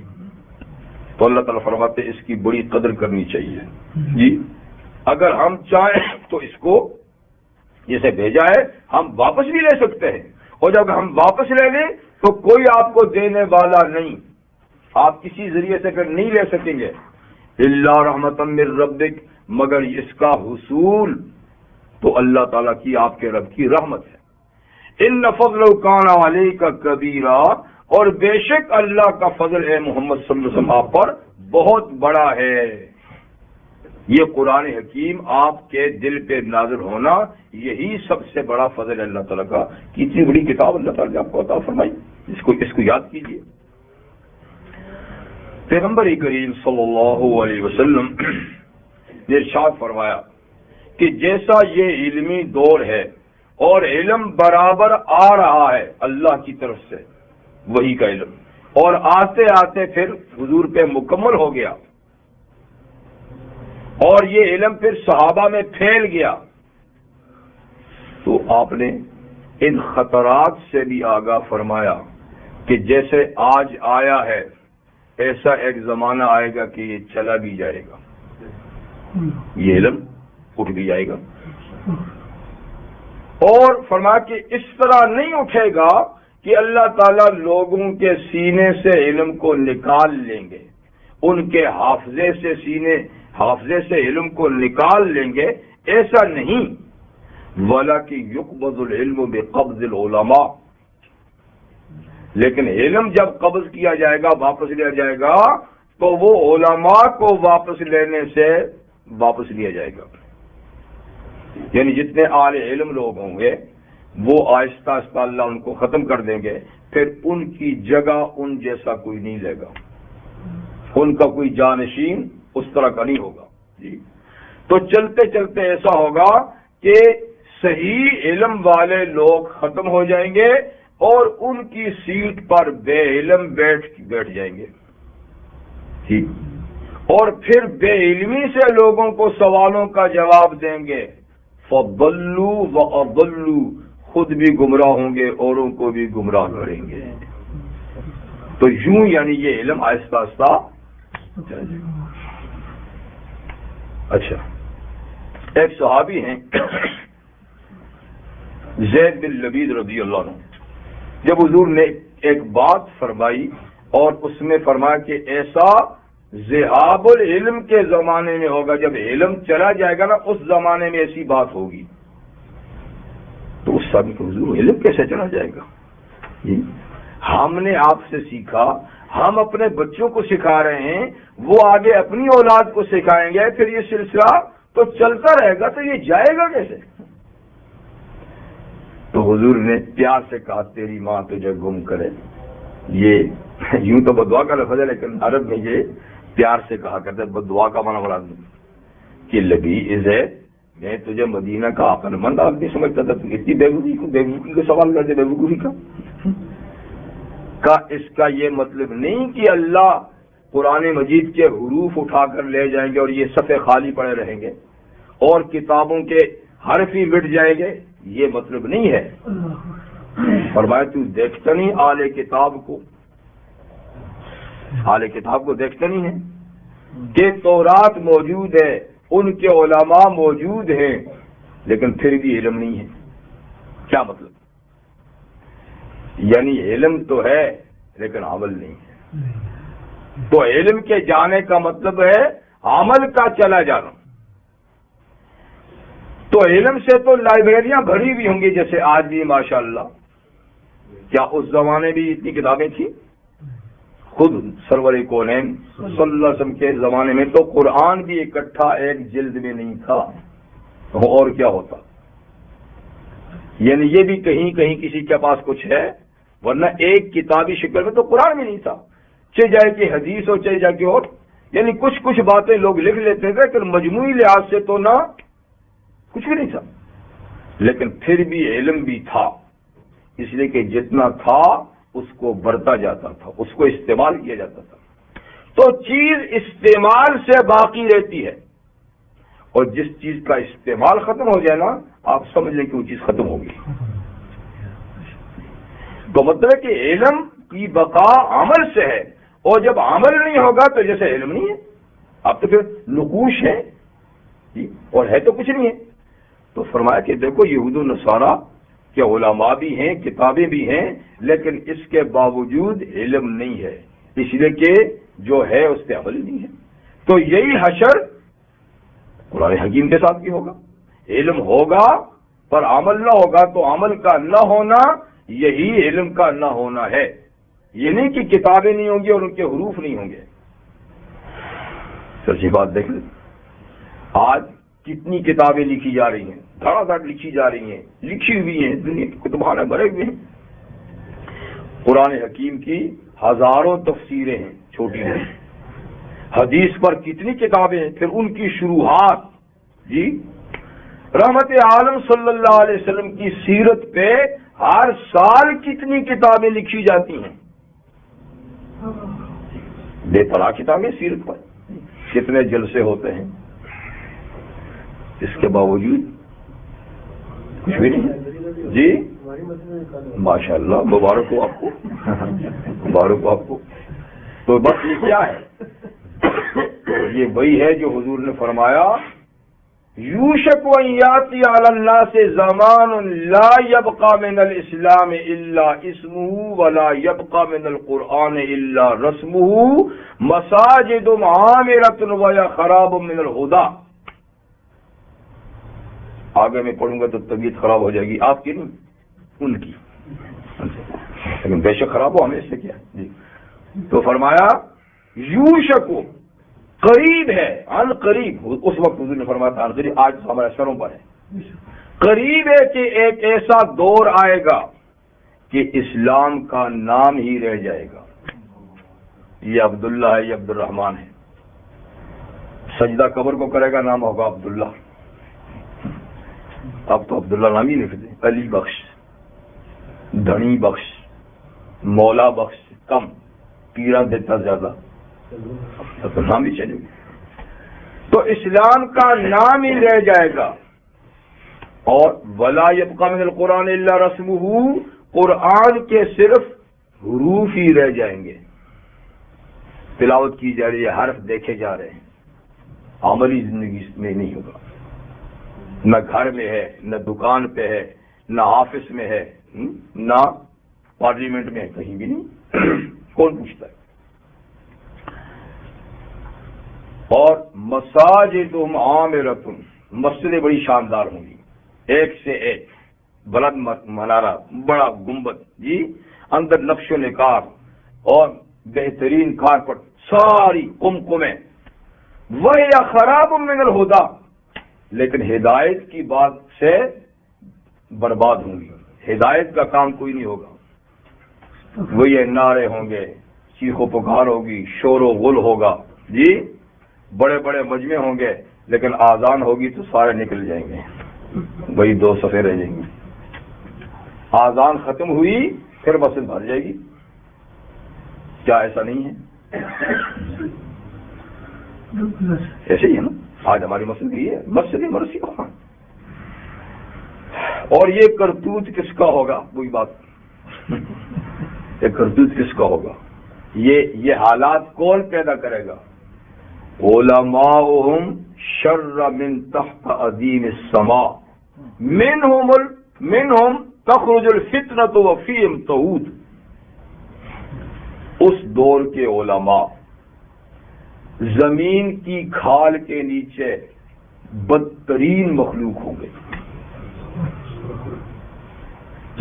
تو اللہ تعالیٰ فرماتے اس کی بڑی قدر کرنی چاہیے جی، اگر ہم چاہیں تو اس کو جسے بھیجا ہے ہم واپس بھی لے سکتے ہیں، اور جب ہم واپس لے لیں تو کوئی آپ کو دینے والا نہیں، آپ کسی ذریعے سے پھر نہیں لے سکیں گے، الا رحمتا من ربک، مگر اس کا حصول تو اللہ تعالیٰ کی آپ کے رب کی رحمت ہے۔ ان فضل کان علیک کبیرا، اور بے شک اللہ کا فضل ہے محمد صلی اللہ علیہ وسلم آپ پر بہت بڑا ہے۔ یہ قرآن حکیم آپ کے دل پہ نازل ہونا یہی سب سے بڑا فضل ہے اللہ تعالیٰ کا، کہ اتنی بڑی کتاب اللہ تعالیٰ نے آپ کو عطا فرمائی، اس کو یاد کیجیے۔ پیغمبر کریم صلی اللہ علیہ وسلم نے ارشاد فرمایا کہ جیسا یہ علمی دور ہے اور علم برابر آ رہا ہے اللہ کی طرف سے، وہی کا علم، اور آتے آتے پھر حضور پہ مکمل ہو گیا، اور یہ علم پھر صحابہ میں پھیل گیا، تو آپ نے ان خطرات سے بھی آگاہ فرمایا کہ جیسے آج آیا ہے ایسا ایک زمانہ آئے گا کہ یہ چلا بھی جائے گا، یہ علم اٹھ بھی جائے گا، اور فرمایا کہ اس طرح نہیں اٹھے گا کہ اللہ تعالیٰ لوگوں کے سینے سے علم کو نکال لیں گے، ان کے حافظے سے علم کو نکال لیں گے، ایسا نہیں، وَلَكِنْ يُقْبَضُ الْعِلْمُ بِقَبْضِ الْعُلَمَاءِ، لیکن علم جب قبض کیا جائے گا، واپس لیا جائے گا، تو وہ علماء کو واپس لینے سے واپس لیا جائے گا، یعنی جتنے اہل علم لوگ ہوں گے وہ آہستہ آہستہ اللہ ان کو ختم کر دیں گے، پھر ان کی جگہ ان جیسا کوئی نہیں لے گا، ان کا کوئی جانشین اس طرح کا نہیں ہوگا جی۔ تو چلتے چلتے ایسا ہوگا کہ صحیح علم والے لوگ ختم ہو جائیں گے اور ان کی سیٹ پر بے علم بیٹھ جائیں گے ٹھیک، اور پھر بے علمی سے لوگوں کو سوالوں کا جواب دیں گے، فَضَلُّوا وَأَضَلُّوا، خود بھی گمراہ ہوں گے اوروں کو بھی گمراہ کریں گے۔ تو یوں یعنی یہ علم آہستہ آہستہ چل جائے گا۔ اچھا، ایک صحابی ہیں زید بن لبید رضی اللہ عنہ، جب حضور نے ایک بات فرمائی اور اس میں فرمایا کہ ایسا ذہاب العلم کے زمانے میں ہوگا، جب علم چلا جائے گا نا اس زمانے میں ایسی بات ہوگی، تو اس صحابی کو حضور علم کیسے چلا جائے گا؟ ہم نے آپ سے سیکھا، ہم اپنے بچوں کو سکھا رہے ہیں، وہ آگے اپنی اولاد کو سکھائیں گے، پھر یہ سلسلہ تو چلتا رہے گا، تو یہ جائے گا کیسے؟ تو حضور نے پیار سے کہا تیری ماں تجھے گم کرے، یہ یوں تو بدعا کا لفظ ہے لیکن عرب میں یہ پیار سے کہا کرتے، بدعا کا معنی بڑا کہ لگی زید میں تجھے مدینہ کا عقل مند آدمی سمجھتا تھا، تم اتنی بیوقوفی کا سوال کرتے، بیوقوفی کا اس کا یہ مطلب نہیں کہ اللہ قرآن مجید کے حروف اٹھا کر لے جائیں گے اور یہ صفحے خالی پڑے رہیں گے اور کتابوں کے حرف ہی مٹ جائیں گے، یہ مطلب نہیں ہے۔ فرمایا تو دیکھتا نہیں اہل کتاب کو، اہل کتاب کو دیکھتا نہیں ہے کہ تورات موجود ہے، ان کے علماء موجود ہیں، لیکن پھر بھی علم نہیں ہے۔ کیا مطلب؟ یعنی علم تو ہے لیکن عمل نہیں ہے۔ تو علم کے جانے کا مطلب ہے عمل کا چلا جانا۔ تو علم سے تو لائبریریاں بھری ہوئی ہوں گی جیسے آج بھی ماشاءاللہ۔ کیا اس زمانے بھی اتنی کتابیں تھیں؟ خود سرور کونین صلی اللہ علیہ وسلم کے زمانے میں تو قرآن بھی اکٹھا ایک جلد میں نہیں تھا، اور کیا ہوتا؟ یعنی یہ بھی کہیں کہیں کسی کے پاس کچھ ہے، ورنہ ایک کتابی شکل میں تو قرآن بھی نہیں تھا، چاہے جائے کہ حدیث ہو چاہے جائے کہ اور، یعنی کچھ باتیں لوگ لکھ لیتے تھے کہ مجموعی لحاظ سے تو نہ کچھ بھی نہیں تھا، لیکن پھر بھی علم بھی تھا، اس لیے کہ جتنا تھا اس کو برتا جاتا تھا، اس کو استعمال کیا جاتا تھا۔ تو چیز استعمال سے باقی رہتی ہے، اور جس چیز کا استعمال ختم ہو جائے نا، آپ سمجھ لیں کہ وہ چیز ختم ہوگی۔ تو مطلب ہے کہ علم کی بقا عمل سے ہے، اور جب عمل نہیں ہوگا تو جیسے علم نہیں ہے، اب تو پھر نقوش ہے اور ہے تو کچھ نہیں ہے۔ تو فرمایا کہ دیکھو یہود و نصارہ کہ علماء بھی ہیں، کتابیں بھی ہیں، لیکن اس کے باوجود علم نہیں ہے، اس لیے کہ جو ہے اس پہ عمل نہیں ہے۔ تو یہی حشر قرآن حکیم کے ساتھ بھی ہوگا، علم ہوگا پر عمل نہ ہوگا، تو عمل کا نہ ہونا یہی علم کا نہ ہونا ہے، یہ نہیں کہ کتابیں نہیں ہوں گی اور ان کے حروف نہیں ہوں گے۔ سچی بات دیکھ لیں، آج کتنی کتابیں لکھی جا رہی ہیں، دھڑا دھڑ لکھی جا رہی ہیں، لکھی ہوئی ہیں، دنیا کے کتبخانے بھرے ہوئے ہیں۔ قرآن حکیم کی ہزاروں تفسیریں ہیں چھوٹی ہیں، حدیث پر کتنی کتابیں ہیں، پھر ان کی شروحات، جی رحمت عالم صلی اللہ علیہ وسلم کی سیرت پہ ہر سال کتنی کتابیں لکھی جاتی ہیں، بے پناہ کتابیں سیرت پر، کتنے جلسے ہوتے ہیں، اس کے باوجود کچھ بھی نہیں۔ جی ماشاءاللہ، مبارک ہو آپ کو، مبارک ہو آپ کو۔ تو بس یہ کیا ہے؟ یہ وہی ہے جو حضور نے فرمایا یوشک ان یاتی علی الناس زمان لا یبقى من الاسلام الا اسمه ولا یبقى من القرآن الا رسمه مساجد عامرة ویا خراب من الہدی۔ آگے میں پڑھوں گا تو طبیعت خراب ہو جائے گی، آپ کی نہیں، ان کی، لیکن بے شک خراب ہو، ہمیں اس سے کیا جی۔ تو فرمایا یوشک قریب ہے، ان قریب، اس وقت حضور نے فرمایا تھا ان قریب، آج ہمارے سروں پر ہے، قریب ہے کہ ایک ایسا دور آئے گا کہ اسلام کا نام ہی رہ جائے گا، یہ عبداللہ ہے، یہ عبد الرحمن ہے، سجدہ قبر کو کرے گا نام ہوگا عبداللہ، اب تو عبداللہ نام ہی لکھ دیں، علی بخش، دھنی بخش، مولا بخش کم، پیرا دیتا زیادہ، تو نام ہی چلے گا، تو اسلام کا نام ہی رہ جائے گا، اور ولا یبقى من القرآن الا رسمه، قرآن کے صرف حروف ہی رہ جائیں گے، تلاوت کی جا رہی ہے، حرف دیکھے جا رہے ہیں، عملی زندگی میں نہیں ہوگا، نہ گھر میں ہے، نہ دکان پہ ہے، نہ آفس میں ہے، نہ پارلیمنٹ میں ہے، کہیں بھی نہیں، کون پوچھتا ہے۔ اور مساجد عامرۃ، مسجدیں بڑی شاندار ہوں گی، ایک سے ایک بلند منارہ، بڑا گنبد، جی اندر نقش و نگار اور بہترین کارپٹ، ساری کمکمیں، وہی خراب من الہدی، لیکن ہدایت کی بات سے برباد ہوں گی، ہدایت کا کام کوئی نہیں ہوگا، وہی نعرے ہوں گے، چیخ و پکار ہوگی، شور و غل ہوگا، جی بڑے بڑے مجمع ہوں گے، لیکن آزان ہوگی تو سارے نکل جائیں گے، وہی 2 صفحے رہ جائیں گے. آزان ختم ہوئی پھر مسجد بھر جائے گی. کیا ایسا نہیں ہے؟ ایسے ہی ہے نا. آج ہماری مسجد یہ ہے، مسجد مرسی خان. اور یہ کرتوت کس کا ہوگا؟ وہی بات، یہ کرتوت کس کا ہوگا؟ یہ حالات کون پیدا کرے گا؟ علماؤہم شر من تحت عظیم السماء منہم تخرج الفتنۃ وفیہم تعود. اس دور کے علماء زمین کی کھال کے نیچے بدترین مخلوق ہوں گے.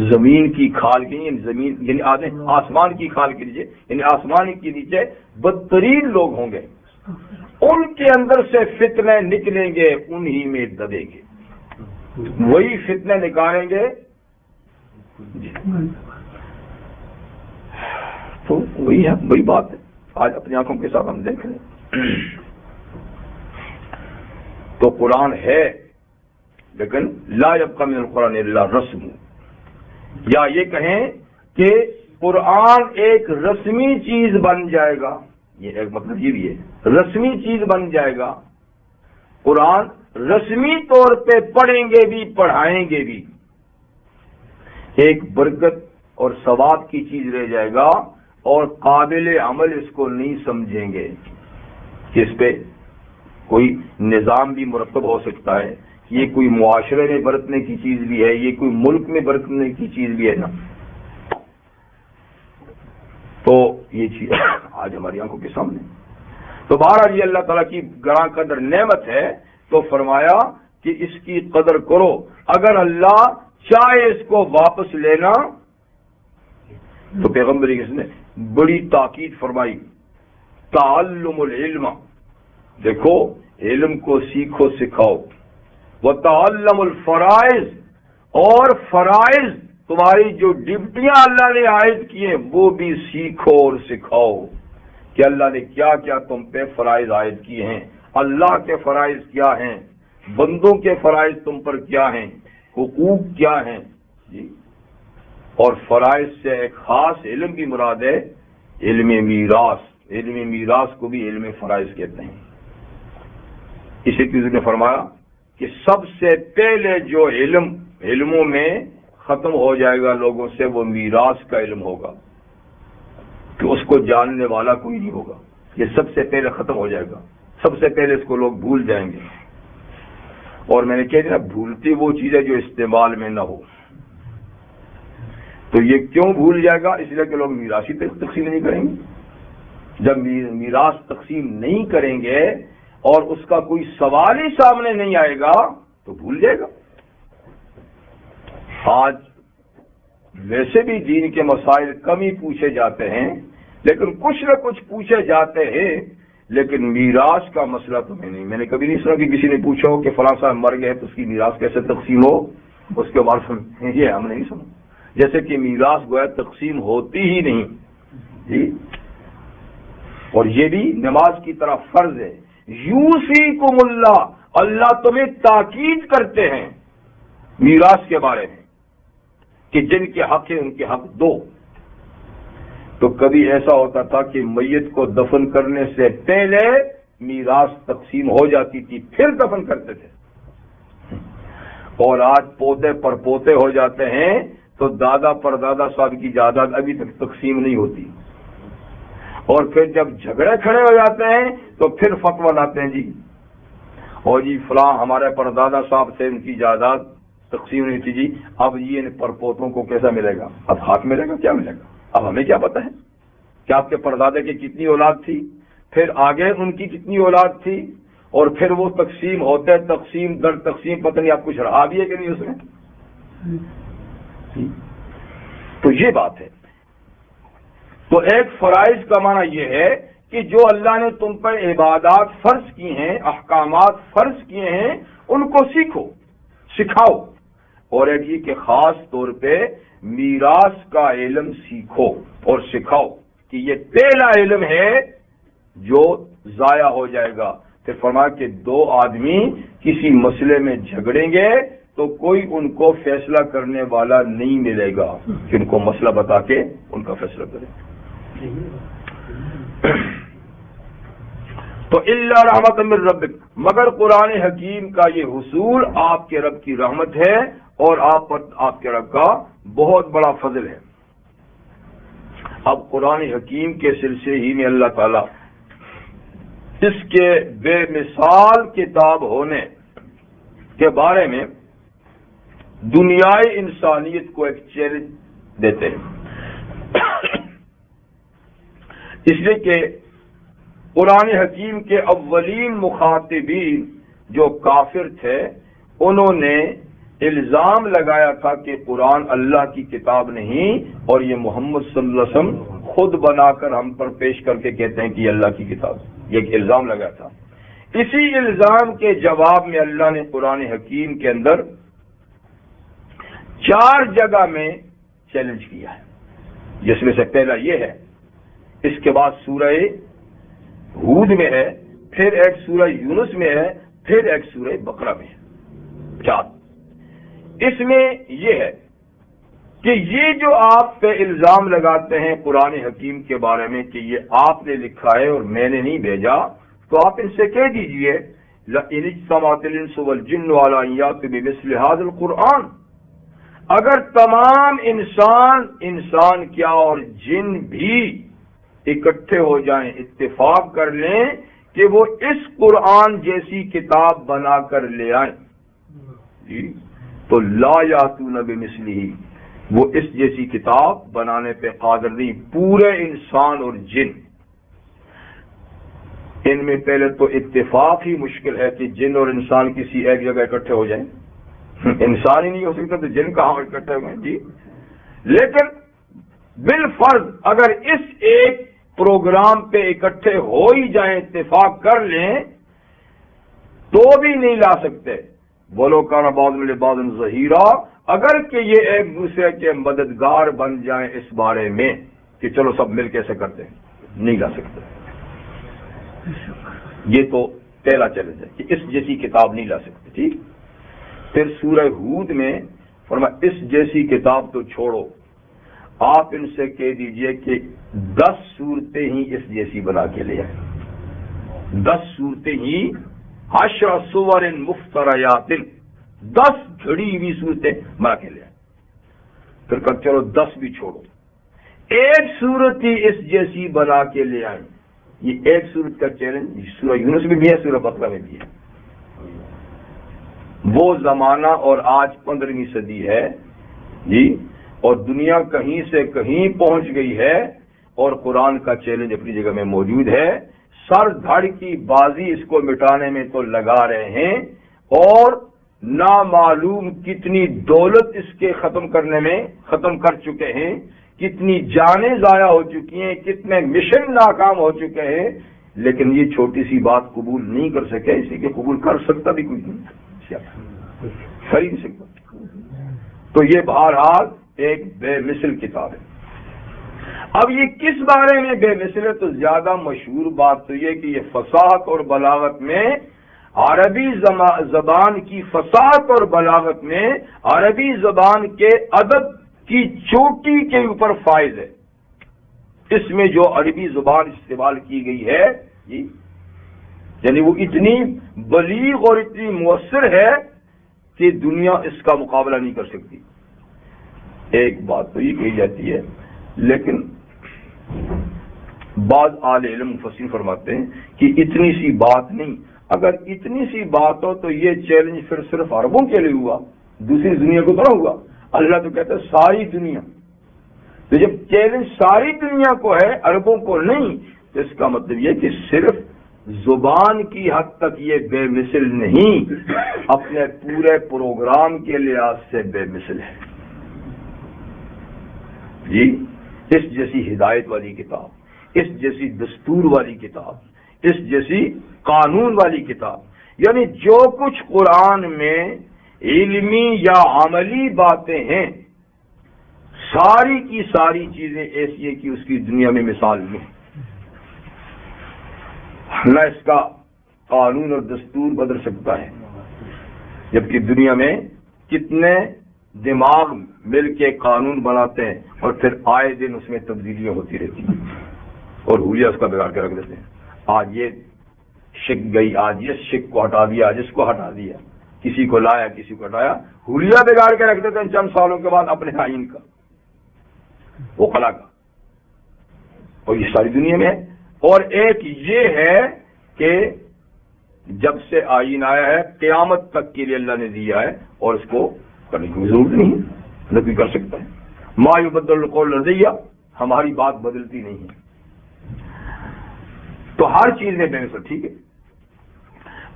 زمین کی کھال کے زمین یعنی آسمان کی کھال کے نیچے، یعنی آسمان کے نیچے بدترین لوگ ہوں گے. ان کے اندر سے فتنے نکلیں گے، انہی میں دبیں گے، وہی فتنے نکالیں گے. تو وہی بات ہے آج اپنی آنکھوں کے ساتھ ہم دیکھ رہے ہیں. تو قرآن ہے لیکن لا یبقى من القرآن الا رسم، یا یہ کہیں کہ قرآن ایک رسمی چیز بن جائے گا. یہ ایک مطلب یہ بھی ہے، رسمی چیز بن جائے گا. قرآن رسمی طور پہ پڑھیں گے بھی پڑھائیں گے بھی، ایک برکت اور ثواب کی چیز رہ جائے گا، اور قابل عمل اس کو نہیں سمجھیں گے کہ اس پہ کوئی نظام بھی مرتب ہو سکتا ہے، یہ کوئی معاشرے میں برتنے کی چیز بھی ہے، یہ کوئی ملک میں برتنے کی چیز بھی ہے نا. تو یہ چیز آج ہماری آنکھوں کے سامنے. تو بہرحال یہ اللہ تعالیٰ کی گراں قدر نعمت ہے، تو فرمایا کہ اس کی قدر کرو. اگر اللہ چاہے اس کو واپس لینا تو پیغمبر نے بڑی تاکید فرمائی، تعلم العلم، دیکھو علم کو سیکھو سکھاؤ. وتعلم الفرائض، اور فرائض تمہاری جو ڈیوٹیاں اللہ نے عائد کی ہیں وہ بھی سیکھو اور سکھاؤ کہ اللہ نے کیا کیا تم پہ فرائض عائد کیے ہیں، اللہ کے فرائض کیا ہیں، بندوں کے فرائض تم پر کیا ہیں، حقوق کیا ہیں. جی، اور فرائض سے ایک خاص علم بھی مراد ہے، علم میراث. علم میراث کو بھی علم فرائض کہتے ہیں. اسی لیے نے فرمایا کہ سب سے پہلے جو علموں میں ختم ہو جائے گا لوگوں سے، وہ میراث کا علم ہوگا، کہ اس کو جاننے والا کوئی نہیں ہوگا. یہ سب سے پہلے ختم ہو جائے گا، سب سے پہلے اس کو لوگ بھول جائیں گے. اور میں نے کہہ دیا بھولتی وہ چیز ہے جو استعمال میں نہ ہو. تو یہ کیوں بھول جائے گا؟ اس لیے کہ لوگ میراث ہی تقسیم نہیں کریں گے. جب میراث تقسیم نہیں کریں گے اور اس کا کوئی سوال ہی سامنے نہیں آئے گا تو بھول جائے گا. آج ویسے بھی دین کے مسائل کم ہی پوچھے جاتے ہیں، لیکن کچھ نہ کچھ پوچھے جاتے ہیں. لیکن میراث کا مسئلہ تو میں نے کبھی نہیں سنا کہ کسی نے پوچھا ہو کہ فلاں صاحب مر گئے تو اس کی میراث کیسے تقسیم ہو، اس کے بعد یہ ہم نے نہیں سنا. جیسے کہ میراث گویا تقسیم ہوتی ہی نہیں. جی، اور یہ بھی نماز کی طرح فرض ہے. یوصیکم اللہ، اللہ تمہیں تاکید کرتے ہیں میراث کے بارے میں کہ جن کے حق ہیں ان کے حق دو. تو کبھی ایسا ہوتا تھا کہ میت کو دفن کرنے سے پہلے میراث تقسیم ہو جاتی تھی، پھر دفن کرتے تھے. اور آج پوتے پر پوتے ہو جاتے ہیں تو دادا پر دادا صاحب کی جائیداد ابھی تک تقسیم نہیں ہوتی. اور پھر جب جھگڑے کھڑے ہو جاتے ہیں تو پھر فتویٰ لاتے ہیں جی، اور جی فلاں ہمارے پردادا صاحب سے ان کی جائیداد تقسیم نہیں تھی جی، اب یہ پر پوتوں کو کیسا ملے گا؟ اب ہاتھ ملے گا؟ کیا ملے گا؟ اب ہمیں کیا پتہ ہے کہ آپ کے پردادے کی کتنی اولاد تھی، پھر آگے ان کی کتنی اولاد تھی، اور پھر وہ تقسیم ہوتے تقسیم در تقسیم پتہ نہیں آپ کچھ رہا بھی ہے کہ نہیں اس میں. تو یہ بات ہے. تو ایک فرائض کا معنی یہ ہے کہ جو اللہ نے تم پر عبادات فرض کی ہیں، احکامات فرض کیے ہیں، ان کو سیکھو سکھاؤ. اور ایک یہ کہ خاص طور پہ میراث کا علم سیکھو اور سکھاؤ کہ یہ پہلا علم ہے جو ضائع ہو جائے گا. پھر فرمایا کہ دو آدمی کسی مسئلے میں جھگڑیں گے تو کوئی ان کو فیصلہ کرنے والا نہیں ملے گا کہ ان کو مسئلہ بتا کے ان کا فیصلہ کرے. تو الا رحمت من ربک، مگر قرآن حکیم کا یہ حصول آپ کے رب کی رحمت ہے اور آپ پر آپ کے رب کا بہت بڑا فضل ہے. اب قرآن حکیم کے سلسلے ہی میں اللہ تعالی اس کے بے مثال کتاب ہونے کے بارے میں دنیائے انسانیت کو ایک چیلنج دیتے ہیں، اس لیے کہ قرآن حکیم کے اولین مخاطبین جو کافر تھے انہوں نے الزام لگایا تھا کہ قرآن اللہ کی کتاب نہیں اور یہ محمد صلی اللہ علیہ وسلم خود بنا کر ہم پر پیش کر کے کہتے ہیں کہ یہ اللہ کی کتاب. یہ ایک الزام لگایا تھا. اسی الزام کے جواب میں اللہ نے قرآن حکیم کے اندر 4 جگہ میں چیلنج کیا ہے، جس میں سے پہلا یہ ہے، اس کے بعد سورہ ہود میں ہے، پھر ایک سورہ یونس میں ہے، پھر ایک سورہ بقرہ میں ہے. 4 اس میں یہ ہے کہ یہ جو آپ پہ الزام لگاتے ہیں قرآن حکیم کے بارے میں کہ یہ آپ نے لکھا ہے اور میں نے نہیں بھیجا، تو آپ ان سے کہہ دیجئے لَإِنِ اجْتَمَعَتِ الْإِنسُ وَالْجِنُّ عَلَىٰ أَن يَأْتُوا بِمِثْلِ هَٰذَا الْقُرْآنِ، اگر تمام انسان کیا اور جن بھی اکٹھے ہو جائیں، اتفاق کر لیں کہ وہ اس قرآن جیسی کتاب بنا کر لے آئیں، جی تو لا یاتون بمثلہ، وہ اس جیسی کتاب بنانے پہ قادر نہیں. پورے انسان اور جن، ان میں پہلے تو اتفاق ہی مشکل ہے کہ جن اور انسان کسی ایک جگہ اکٹھے ہو جائیں. انسان ہی نہیں ہو سکتا تو جن کہاں اکٹھے ہوئے جی. لیکن بالفرض اگر اس ایک پروگرام پہ اکٹھے ہو ہی جائیں، اتفاق کر لیں، تو بھی نہیں لا سکتے. بولو کان بعض لبعض ظہیرا، اگر کہ یہ ایک دوسرے کے مددگار بن جائیں اس بارے میں کہ چلو سب مل کے ایسے کرتے ہیں، نہیں لا سکتے. یہ تو پہلا چیلنج ہے کہ اس جیسی کتاب نہیں لا سکتے. ٹھیک. پھر سورہ ہود میں فرمایا اس جیسی کتاب تو چھوڑو، آپ ان سے کہہ دیجئے کہ 10 صورتیں ہی اس جیسی بنا کے لے آئیں. 10 صورتیں ہی، 10 سور مفتریات، 10 جھڑی ہوئی صورتیں بنا کے لے آئیں. پھر کہ چلو 10 بھی چھوڑو، ایک صورت ہی اس جیسی بنا کے لے آئیں. یہ ایک صورت کا چیلنج سورہ یونس میں بھی ہے، سورہ بقرہ میں بھی ہے. وہ زمانہ اور آج 15ویں صدی ہے جی، اور دنیا کہیں سے کہیں پہنچ گئی ہے اور قرآن کا چیلنج اپنی جگہ میں موجود ہے. سر دھڑ کی بازی اس کو مٹانے میں تو لگا رہے ہیں اور نامعلوم کتنی دولت اس کے ختم کرنے میں ختم کر چکے ہیں، کتنی جانیں ضائع ہو چکی ہیں، کتنے مشن ناکام ہو چکے ہیں، لیکن یہ چھوٹی سی بات قبول نہیں کر سکے. اسی کے قبول کر سکتا بھی کوئی نہیں کر ہی نہیں سکتا. تو یہ بہرحال ایک بے مثل کتاب ہے. اب یہ کس بارے میں بے مثل ہے؟ تو زیادہ مشہور بات تو یہ کہ یہ فصاحت اور بلاغت میں، عربی زبان کی فصاحت اور بلاغت میں، عربی زبان کے ادب کی چوٹی کے اوپر فائز ہے. اس میں جو عربی زبان استعمال کی گئی ہے جی، یعنی وہ اتنی بلیغ اور اتنی مؤثر ہے کہ دنیا اس کا مقابلہ نہیں کر سکتی. ایک بات تو یہ کہی جاتی ہے، لیکن بعض اہل علم مفسرین فرماتے ہیں کہ اتنی سی بات نہیں. اگر اتنی سی بات ہو تو یہ چیلنج پھر صرف عربوں کے لیے ہوا، دوسری دنیا کو تھوڑا ہوا. اللہ تو کہتا ہے ساری دنیا. تو جب چیلنج ساری دنیا کو ہے، عربوں کو نہیں، تو اس کا مطلب یہ کہ صرف زبان کی حد تک یہ بے مثل نہیں، اپنے پورے پروگرام کے لحاظ سے بے مثل ہے جی. اس جیسی ہدایت والی کتاب، اس جیسی دستور والی کتاب، اس جیسی قانون والی کتاب، یعنی جو کچھ قرآن میں علمی یا عملی باتیں ہیں، ساری کی ساری چیزیں ایسی ہیں کہ اس کی دنیا میں مثال نہیں. نہ اس کا قانون اور دستور بدل سکتا ہے، جبکہ دنیا میں کتنے دماغ مل کے قانون بناتے ہیں اور پھر آئے دن اس میں تبدیلیاں ہوتی رہتی ہیں اور حلیہ اس کا بگاڑ کے رکھ دیتے ہیں. آج یہ شک گئی، آج اس شک کو ہٹا دیا، آج اس کو ہٹا دیا، کسی کو لایا کسی کو ہٹایا، حلیہ بگاڑ کے رکھ دیتے ہیں چند سالوں کے بعد اپنے آئین کا، وہ خلا کا. اور یہ ساری دنیا میں ہے. اور ایک یہ ہے کہ جب سے آئین آیا ہے قیامت تک کے لیے اللہ نے دیا ہے اور اس کو کرنے کی ضرورت نہیں ہے، نہ کوئی کر سکتا ہے. ما یبدل القول لدی، ہماری بات بدلتی نہیں ہے. تو ہر چیز میں بے مثل، ٹھیک ہے.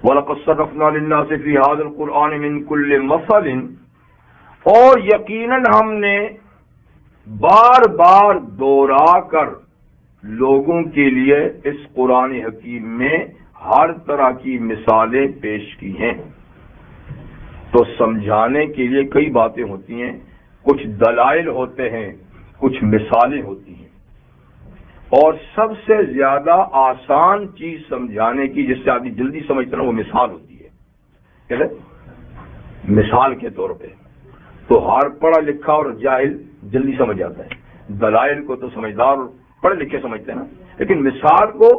وَلَقَدْ صَرَّفْنَا لِلنَّاسِ فِي هَذَا الْقُرْآنِ مِنْ كُلِّ مَثَلٍ، اور یقیناً ہم نے بار بار دوہرا کر لوگوں کے لیے اس قرآن حکیم میں ہر طرح کی مثالیں پیش کی ہیں. تو سمجھانے کے لیے کئی باتیں ہوتی ہیں، کچھ دلائل ہوتے ہیں، کچھ مثالیں ہوتی ہیں. اور سب سے زیادہ آسان چیز سمجھانے کی جس سے آدمی جلدی سمجھتا ہے وہ مثال ہوتی ہے. کہتے مثال کے طور پہ تو ہر پڑھا لکھا اور جاہل جلدی سمجھ جاتا ہے. دلائل کو تو سمجھدار اور پڑھے لکھے سمجھتے ہیں نا، لیکن مثال کو،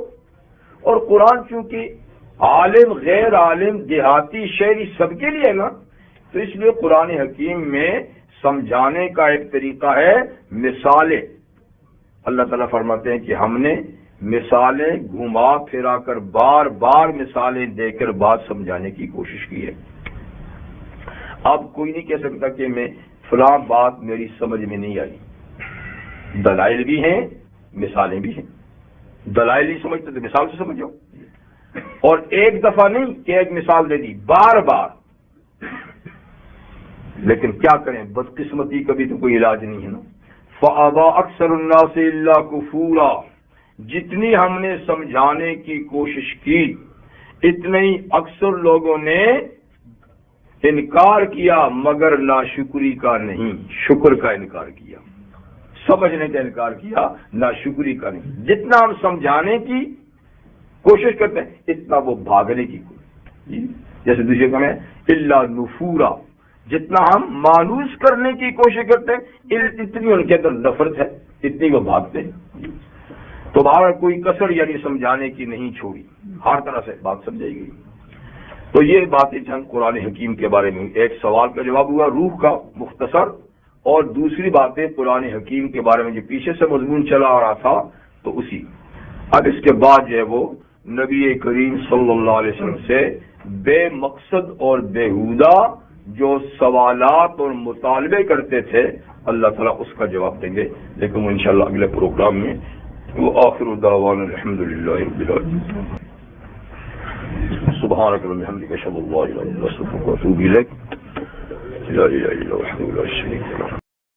اور قرآن چونکہ عالم غیر عالم دیہاتی شہری سب کے لیے ہے نا، تو اس لیے قرآن حکیم میں سمجھانے کا ایک طریقہ ہے مثالیں. اللہ تعالیٰ فرماتے ہیں کہ ہم نے مثالیں گھما پھرا کر بار بار مثالیں دے کر بات سمجھانے کی کوشش کی ہے. اب کوئی نہیں کہہ سکتا کہ میں فلاں بات میری سمجھ میں نہیں آئی. دلائل بھی ہیں، مثالیں بھی ہیں. دلائل نہیں سمجھتے تو مثال سے سمجھو، اور ایک دفعہ نہیں کہ ایک مثال دے دی، بار بار. لیکن کیا کریں، بدقسمتی کا بھی تو کوئی علاج نہیں ہے نا. فَأَبَى أَكْثَرُ النَّاسِ إِلَّا كُفُورًا، جتنی ہم نے سمجھانے کی کوشش کی اتنے ہی اکثر لوگوں نے انکار کیا، مگر ناشکری کا نہیں، شکر کا انکار کیا. سمجھنے کا انکار کیا، ناشکری کا نہیں. جتنا ہم سمجھانے کی کوشش کرتے ہیں اتنا وہ بھاگنے کی کوشش. جیسے دوسرے کا میں الا نفورا، جتنا ہم مانوس کرنے کی کوشش کرتے ہیں اتنی ان کے اندر نفرت ہے، اتنی وہ بھاگتے ہیں. تو باہر کوئی کسر یعنی سمجھانے کی نہیں چھوڑی، ہر طرح سے بات سمجھائی گئی. تو یہ باتیں چند قرآن حکیم کے بارے میں. ایک سوال کا جواب ہوا روح کا مختصر، اور دوسری باتیں قرآن حکیم کے بارے میں جو پیچھے سے مضمون چلا آ رہا تھا تو اسی. اب اس کے بعد جو ہے وہ نبی کریم صلی اللہ علیہ وسلم سے بے مقصد اور بیہودہ جو سوالات اور مطالبے کرتے تھے اللہ تعالیٰ اس کا جواب دیں گے. لیکن وہ انشاءاللہ اگلے پروگرام میں. وہ آخر دعوانا الحمدللہ رب العالمین. سبحانک اللہم وبحمدک اشہد ان لا الہ الا انت استغفرک واتوب الیک. لا الہ الا اللہ وحدہ لا شریک لہ.